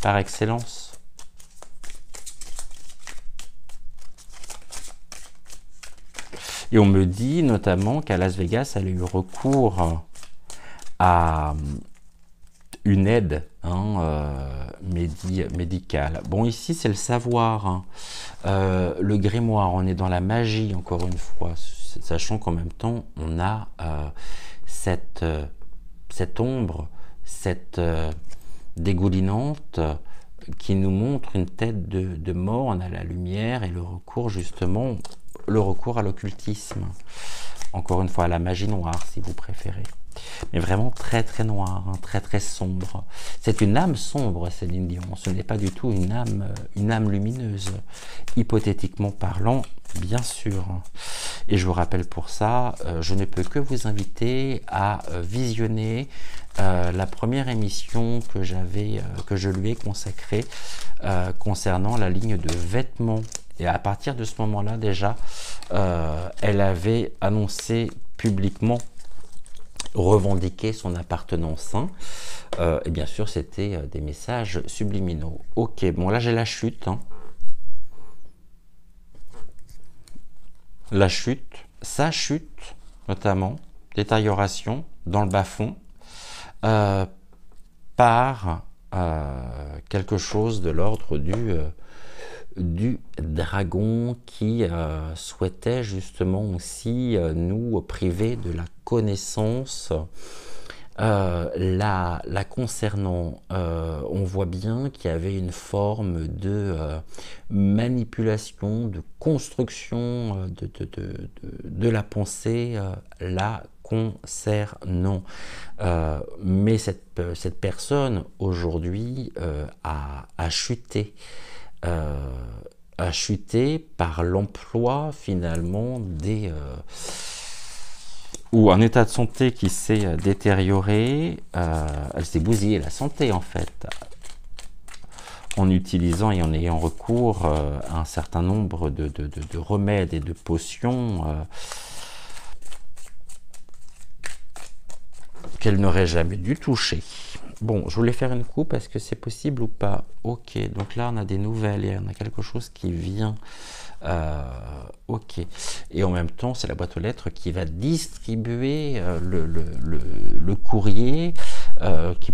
par excellence. Et on me dit notamment qu'à Las Vegas, elle a eu recours à une aide médicale. Bon, ici, c'est le savoir. Hein. Le grimoire, on est dans la magie, encore une fois, sachant qu'en même temps, on a cette ombre, cette dégoulinante qui nous montre une tête de mort. On a la lumière et le recours, justement, le recours à l'occultisme. Encore une fois, à la magie noire, si vous préférez. Mais vraiment très très noir, hein, très très sombre. C'est une âme sombre, Céline Dion. Ce n'est pas du tout une âme lumineuse, hypothétiquement parlant, bien sûr. Et je vous rappelle pour ça, je ne peux que vous inviter à visionner la première émission que je lui ai consacrée concernant la ligne de vêtements. Et à partir de ce moment-là, déjà, elle avait annoncé publiquement, revendiqué son appartenance. Hein. Et bien sûr, c'était des messages subliminaux. Ok, bon, là, j'ai la chute. Hein. La chute, sa chute, notamment, détérioration dans le bas-fond, par quelque chose de l'ordre du dragon qui souhaitait justement aussi nous priver de la connaissance la concernant. On voit bien qu'il y avait une forme de manipulation, de construction de la pensée la concernant. Mais cette personne aujourd'hui a chuté. A chuté par l'emploi finalement ou un état de santé qui s'est détérioré. Elle s'est bousillée la santé en fait, en utilisant et en ayant recours à un certain nombre de remèdes et de potions qu'elle n'aurait jamais dû toucher. Bon, je voulais faire une coupe, est-ce que c'est possible ou pas? Ok, donc là on a des nouvelles et on a quelque chose qui vient. Ok, et en même temps c'est la boîte aux lettres qui va distribuer le courrier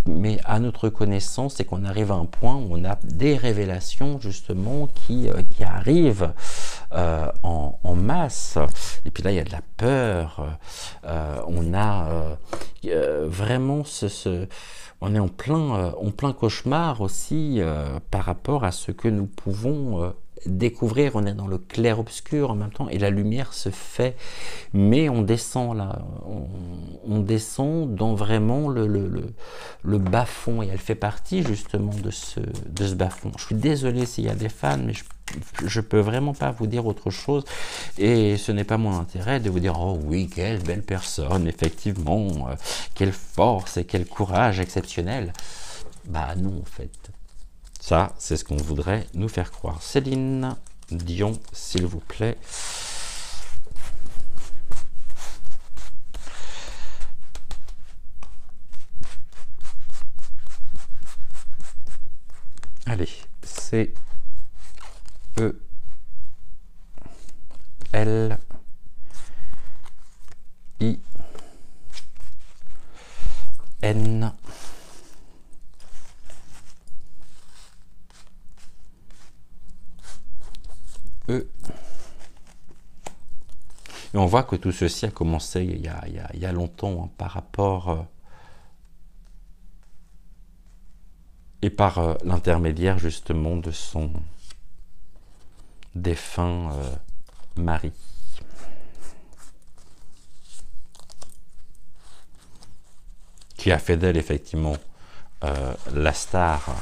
mais à notre connaissance, et qu'on arrive à un point où on a des révélations justement qui arrivent en masse. Et puis là, il y a de la peur. On a vraiment on est en plein cauchemar aussi par rapport à ce que nous pouvons découvrir. On est dans le clair-obscur en même temps et la lumière se fait, mais on descend là, on descend dans vraiment le bas-fond, et elle fait partie justement de ce bas-fond. Je suis désolé s'il y a des fans, mais je peux vraiment pas vous dire autre chose, et ce n'est pas mon intérêt de vous dire oh oui, quelle belle personne, effectivement, quelle force et quel courage exceptionnel. Bah non, en fait. Ça, c'est ce qu'on voudrait nous faire croire. Céline Dion, s'il vous plaît. Allez, C, E, L, I, N, E. Et on voit que tout ceci a commencé il y a longtemps, hein, par rapport et par l'intermédiaire justement de son défunt mari. Qui a fait d'elle effectivement la star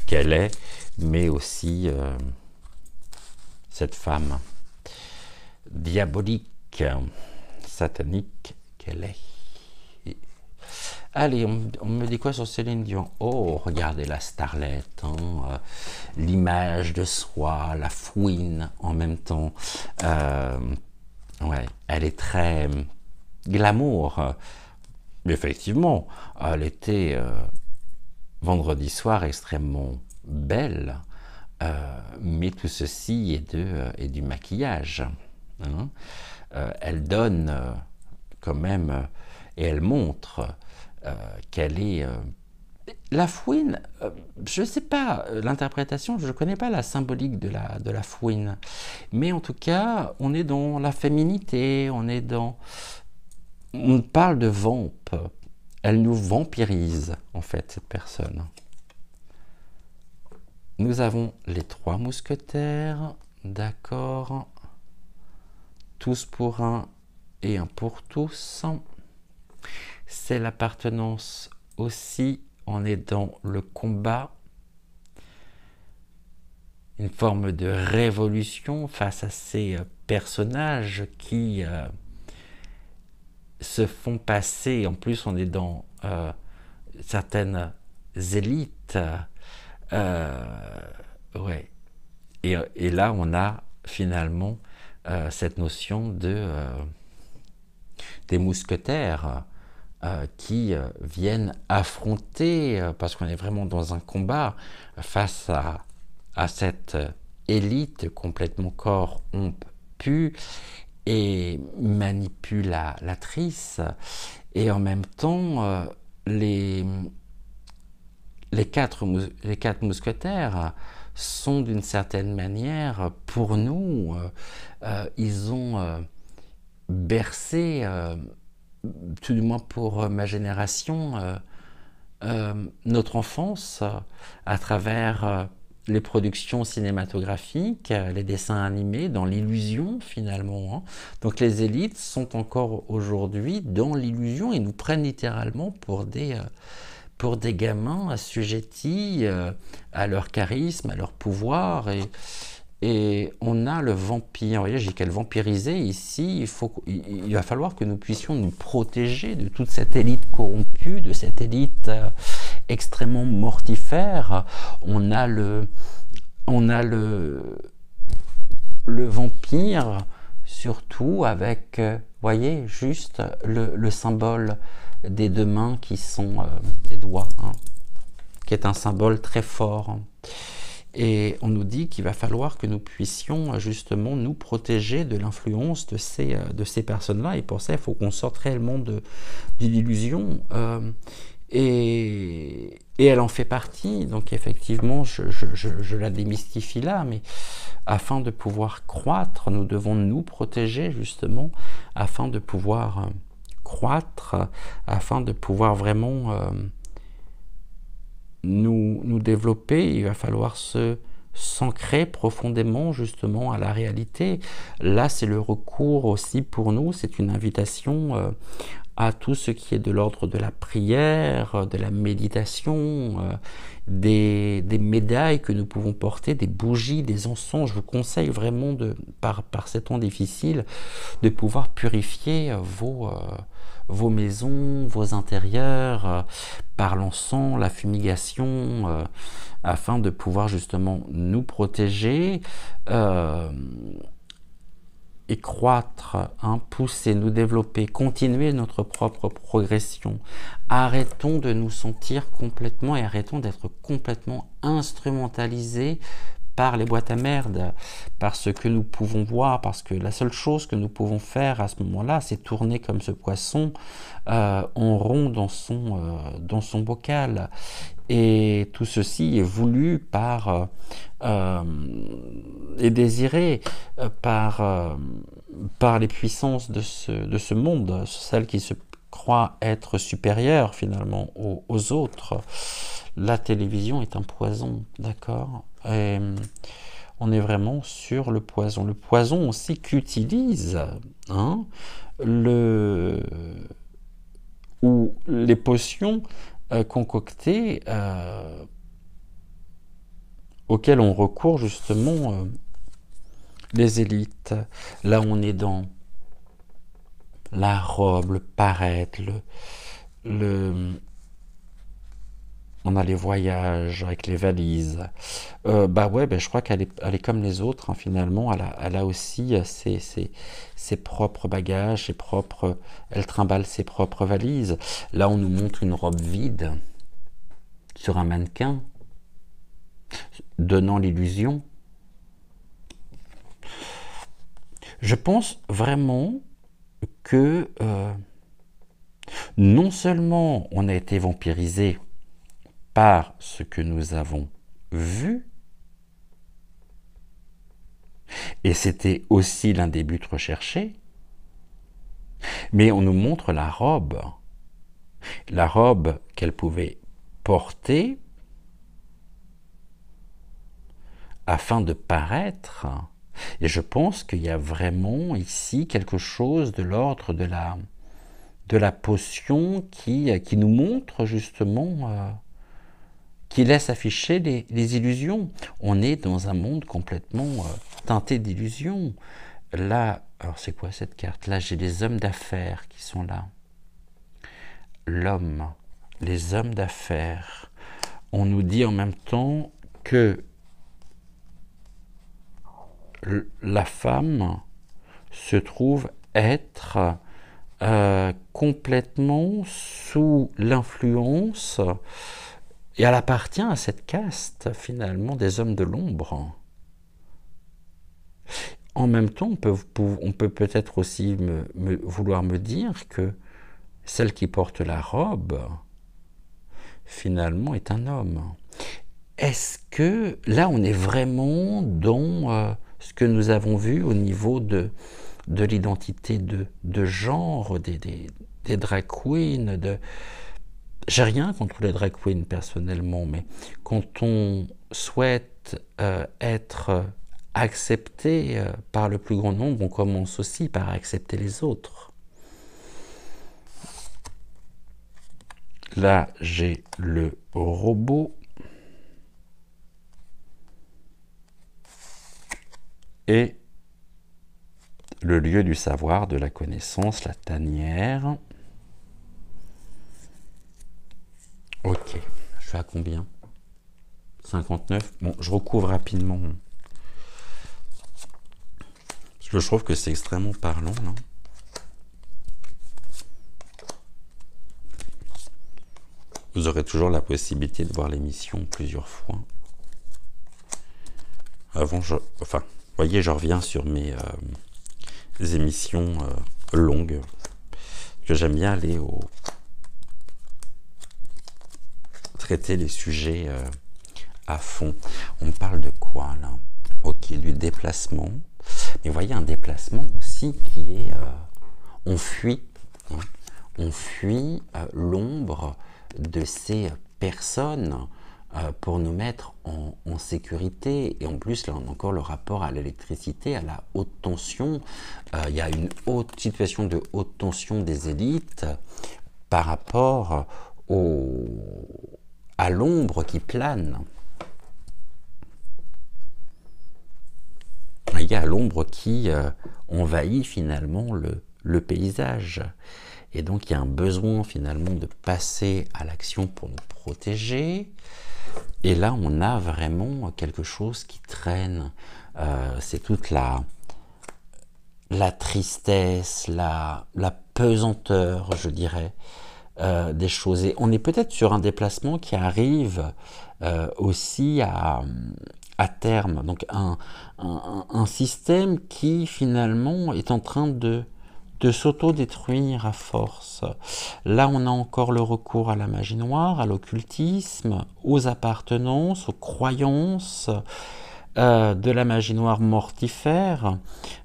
qu'elle est, mais aussi cette femme diabolique, satanique qu'elle est. Allez, on me dit quoi sur Céline Dion? Oh, regardez la starlette, hein, l'image de soi, la fouine en même temps. Ouais, elle est très glamour. Effectivement, elle était vendredi soir extrêmement belle, mais tout ceci est du maquillage. Hein. Elle donne quand même, et elle montre qu'elle est... la fouine, je ne sais pas l'interprétation, je ne connais pas la symbolique de la fouine, mais en tout cas, on est dans la féminité, on parle de vampe, elle nous vampirise en fait, cette personne. Nous avons les 3 mousquetaires, d'accord, tous pour un et un pour tous. C'est l'appartenance aussi, on est dans le combat, une forme de révolution face à ces personnages qui se font passer. En plus, on est dans certaines élites. Ouais. Et là, on a finalement cette notion des mousquetaires qui viennent affronter, parce qu'on est vraiment dans un combat face à cette élite complètement corrompue et manipulatrice, et en même temps les 4 mousquetaires sont d'une certaine manière, pour nous, ils ont bercé, tout du moins pour ma génération, notre enfance à travers les productions cinématographiques, les dessins animés, dans l'illusion finalement. Hein. Donc les élites sont encore aujourd'hui dans l'illusion et nous prennent littéralement pour des gamins assujettis à leur charisme, à leur pouvoir. Et on a le vampire. Vous voyez, j'ai qu'elle vampirisée ici. Il va falloir que nous puissions nous protéger de toute cette élite corrompue, de cette élite extrêmement mortifère. On a le vampire, surtout avec, voyez, juste le symbole des 2 mains qui sont des doigts, hein, qui est un symbole très fort. Et on nous dit qu'il va falloir que nous puissions justement nous protéger de l'influence de ces personnes-là. Et pour ça, il faut qu'on sorte réellement de l'illusion. Et elle en fait partie, donc effectivement, je la démystifie là, mais afin de pouvoir croître, nous devons nous protéger justement, afin de pouvoir croître, afin de pouvoir vraiment nous développer. Il va falloir s'ancrer profondément justement à la réalité. Là, c'est le recours aussi pour nous, c'est une invitation à tout ce qui est de l'ordre de la prière, de la méditation, des médailles que nous pouvons porter, des bougies, des encens. Je vous conseille vraiment, par ces temps difficiles, de pouvoir purifier vos maisons, vos intérieurs, par l'encens, la fumigation, afin de pouvoir justement nous protéger, et croître, pousser, nous développer, continuer notre propre progression. Arrêtons de nous sentir complètement et arrêtons d'être complètement instrumentalisés par les boîtes à merde, par ce que nous pouvons voir, parce que la seule chose que nous pouvons faire à ce moment-là, c'est tourner comme ce poisson en rond dans son bocal. Et tout ceci est voulu par et désiré par les puissances de ce monde, celles qui se croient être supérieures finalement aux autres. La télévision est un poison, d'accord? Et on est vraiment sur le poison. Le poison aussi qu'utilise ou les potions concoctées auxquelles on recourt justement les élites. Là, on est dans la robe, le paraître, on a les voyages avec les valises. Je crois qu'elle est comme les autres, finalement. Elle a aussi ses propres bagages, elle trimballe ses propres valises. Là, on nous montre une robe vide sur un mannequin, donnant l'illusion. Je pense vraiment que non seulement on a été vampirisé par ce que nous avons vu, et c'était aussi l'un des buts recherchés, mais on nous montre la robe qu'elle pouvait porter afin de paraître. Et je pense qu'il y a vraiment ici quelque chose de l'ordre de la potion qui nous montre justement, qui laisse afficher les illusions. On est dans un monde complètement teinté d'illusions. Là, alors c'est quoi cette carte? Là, j'ai les hommes d'affaires qui sont là. L'homme, les hommes d'affaires. On nous dit en même temps que la femme se trouve être complètement sous l'influence, et elle appartient à cette caste finalement des hommes de l'ombre. En même temps, on peut peut-être aussi vouloir me dire que celle qui porte la robe finalement est un homme. Est-ce que là on est vraiment dans ce que nous avons vu au niveau de l'identité de genre des drag queens, j'ai rien contre les drag queens personnellement, mais quand on souhaite être accepté par le plus grand nombre, on commence aussi par accepter les autres. Là, j'ai le robot. Et le lieu du savoir, de la connaissance, la tanière. Ok, je suis à combien? 59. Bon, je recouvre rapidement. Parce que je trouve que c'est extrêmement parlant, là. Vous aurez toujours la possibilité de voir l'émission plusieurs fois. Avant, vous voyez, je reviens sur mes émissions longues. Que j'aime bien aller traiter les sujets à fond. On parle de quoi là? Ok, du déplacement. Mais vous voyez, un déplacement aussi qui est... on fuit. Hein, on fuit l'ombre de ces personnes pour nous mettre en sécurité. Et en plus, là, on a encore le rapport à l'électricité, à la haute tension. Il y a une situation de haute tension des élites par rapport à l'ombre qui plane. Il y a l'ombre qui envahit finalement le paysage. Et donc il y a un besoin finalement de passer à l'action pour nous protéger. Et là on a vraiment quelque chose qui traîne. C'est toute la tristesse, la pesanteur, je dirais, des choses. Et on est peut-être sur un déplacement qui arrive aussi à terme. Donc un système qui finalement est en train de s'auto-détruire à force. Là, on a encore le recours à la magie noire, à l'occultisme, aux appartenances, aux croyances, de la magie noire mortifère,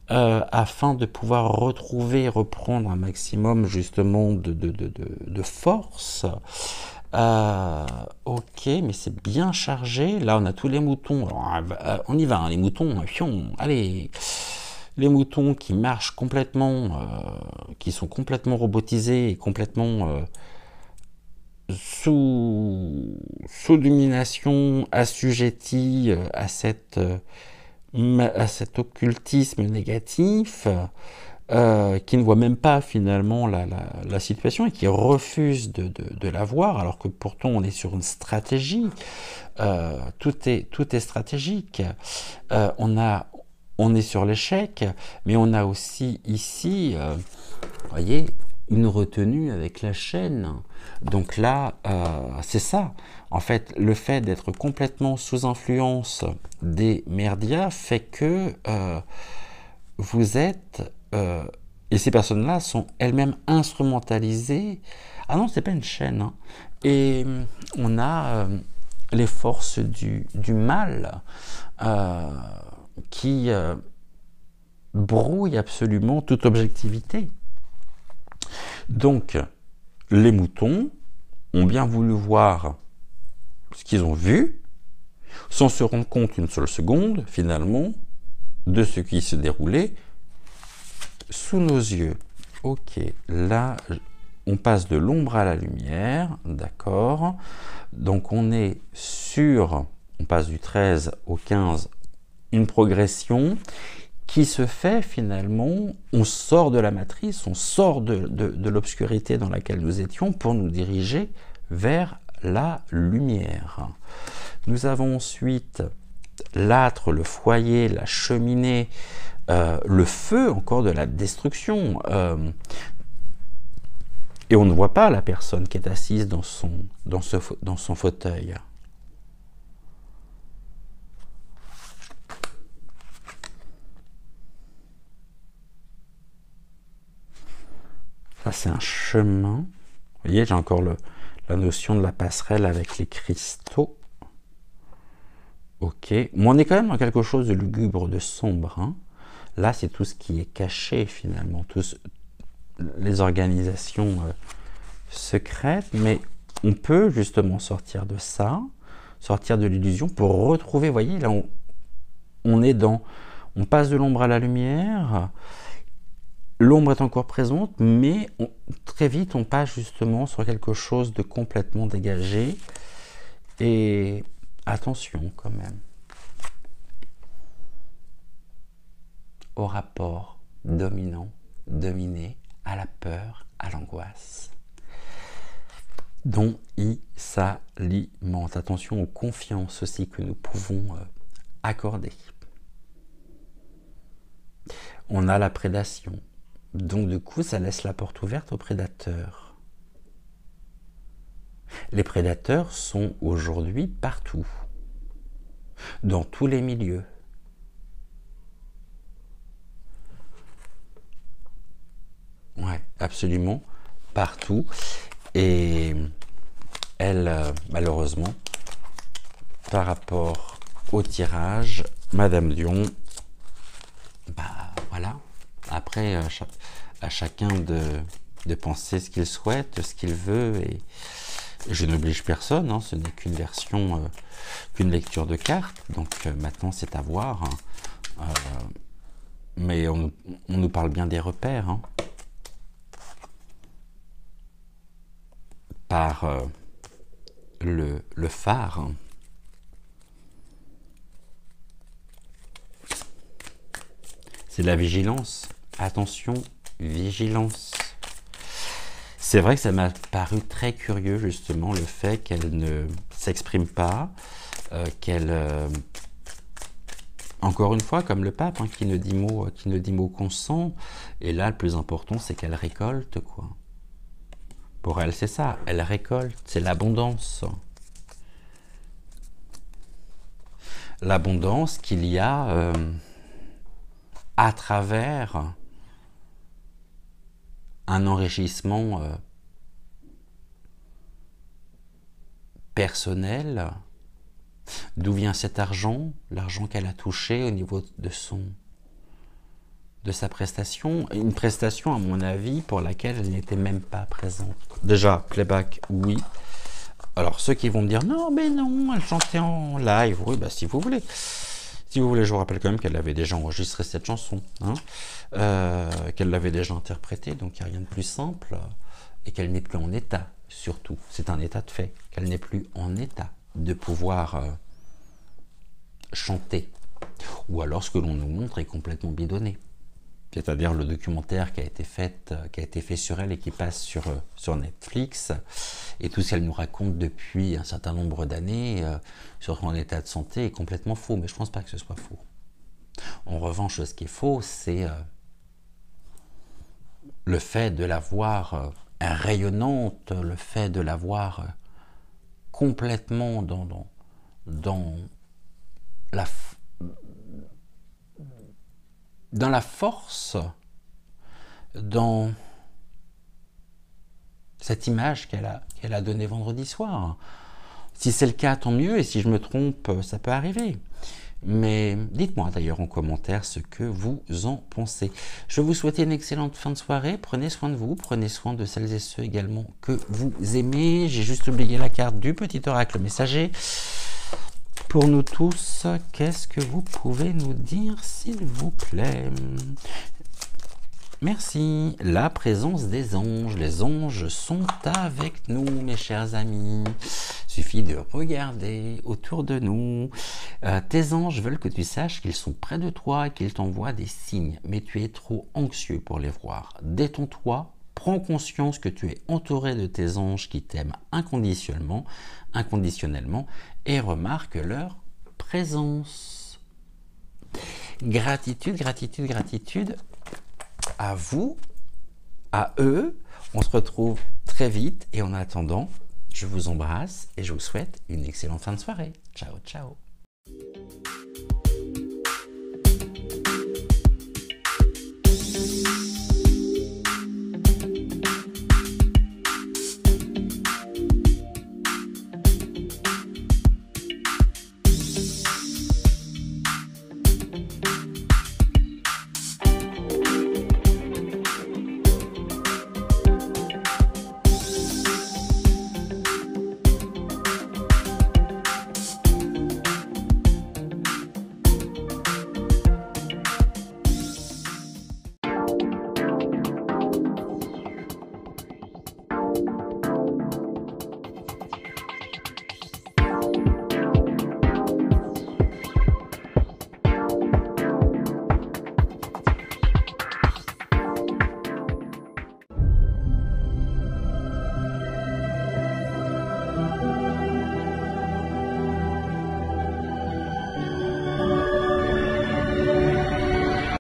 afin de pouvoir retrouver, reprendre un maximum justement de force. Ok, mais c'est bien chargé. Là, on a tous les moutons. Alors, on y va, hein, les moutons. Allez, les moutons qui marchent complètement, qui sont complètement robotisés et complètement sous domination, assujettis à cet occultisme négatif. Qui ne voit même pas finalement la situation et qui refuse de la voir, alors que pourtant on est sur une stratégie. Tout est stratégique. On est sur l'échec, mais on a aussi ici, voyez, une retenue avec la chaîne. Donc là, c'est ça. En fait, le fait d'être complètement sous influence des merdias fait que vous êtes... et ces personnes-là sont elles-mêmes instrumentalisées. Ah non, c'est pas une chaîne. Hein. Et on a les forces du mal qui brouillent absolument toute objectivité. Donc, les moutons ont bien voulu voir ce qu'ils ont vu, sans se rendre compte une seule seconde, finalement, de ce qui se déroulait sous nos yeux. Ok, là, on passe de l'ombre à la lumière, d'accord. Donc on est sur, on passe du 13 au 15, une progression qui se fait finalement, on sort de la matrice, on sort de l'obscurité dans laquelle nous étions pour nous diriger vers la lumière. Nous avons ensuite l'âtre, le foyer, la cheminée, le feu encore de la destruction. Et on ne voit pas la personne qui est assise dans son fauteuil. Ça, c'est un chemin. Vous voyez, j'ai encore la notion de la passerelle avec les cristaux. Ok. Mais on est quand même dans quelque chose de lugubre, de sombre. Hein. Là, c'est tout ce qui est caché, finalement. Les organisations secrètes. Mais on peut justement sortir de ça, sortir de l'illusion pour retrouver, vous voyez, là, on passe de l'ombre à la lumière. L'ombre est encore présente, mais très vite, on passe justement sur quelque chose de complètement dégagé. Et attention quand même au rapport dominant-dominé, à la peur, à l'angoisse, dont il s'alimente. Attention aux confiances aussi que nous pouvons accorder. On a la prédation. Donc du coup, ça laisse la porte ouverte aux prédateurs. Les prédateurs sont aujourd'hui partout, dans tous les milieux. Ouais, absolument, partout. Et elle, malheureusement, par rapport au tirage, Madame Dion, bah voilà, après à chacun de penser ce qu'il souhaite, ce qu'il veut, et je n'oblige personne, hein, ce n'est qu'une version, qu'une lecture de cartes, donc maintenant c'est à voir, hein. Mais on nous parle bien des repères, hein, par le phare, hein. C'est la vigilance. Attention, vigilance. C'est vrai que ça m'a paru très curieux, justement, le fait qu'elle ne s'exprime pas, qu'elle... encore une fois, comme le pape, hein, qui ne dit mot consent. Et là, le plus important, c'est qu'elle récolte, quoi. Pour elle, c'est ça. Elle récolte. C'est l'abondance. L'abondance qu'il y a... à travers un enrichissement personnel. D'où vient cet argent? L'argent qu'elle a touché au niveau de sa prestation. Une prestation, à mon avis, pour laquelle elle n'était même pas présente. Déjà, playback, oui. Alors, ceux qui vont me dire, non, mais non, elle chantait en live. Oui, bah si vous voulez. Si vous voulez, je vous rappelle quand même qu'elle avait déjà enregistré cette chanson, hein, qu'elle l'avait déjà interprétée, donc il n'y a rien de plus simple, et qu'elle n'est plus en état, surtout. C'est un état de fait, qu'elle n'est plus en état de pouvoir chanter. Ou alors ce que l'on nous montre est complètement bidonné. C'est-à-dire le documentaire qui a été fait sur elle et qui passe sur Netflix, et tout ce qu'elle nous raconte depuis un certain nombre d'années sur son état de santé est complètement faux, mais je ne pense pas que ce soit faux. En revanche, ce qui est faux, c'est le fait de la voir rayonnante, le fait de la voir complètement dans la force, dans cette image qu'elle a donnée vendredi soir. Si c'est le cas, tant mieux, et si je me trompe, ça peut arriver. Mais dites-moi d'ailleurs en commentaire ce que vous en pensez. Je vous souhaite une excellente fin de soirée. Prenez soin de vous, prenez soin de celles et ceux également que vous aimez. J'ai juste oublié la carte du petit oracle messager. Pour nous tous, qu'est-ce que vous pouvez nous dire, s'il vous plaît? Merci. La présence des anges. Les anges sont avec nous, mes chers amis. Suffit de regarder autour de nous. Tes anges veulent que tu saches qu'ils sont près de toi et qu'ils t'envoient des signes, mais tu es trop anxieux pour les voir. Détends-toi, prends conscience que tu es entouré de tes anges qui t'aiment inconditionnellement, et remarque leur présence. Gratitude, gratitude, gratitude à vous, à eux. On se retrouve très vite et en attendant, je vous embrasse et je vous souhaite une excellente fin de soirée. Ciao, ciao.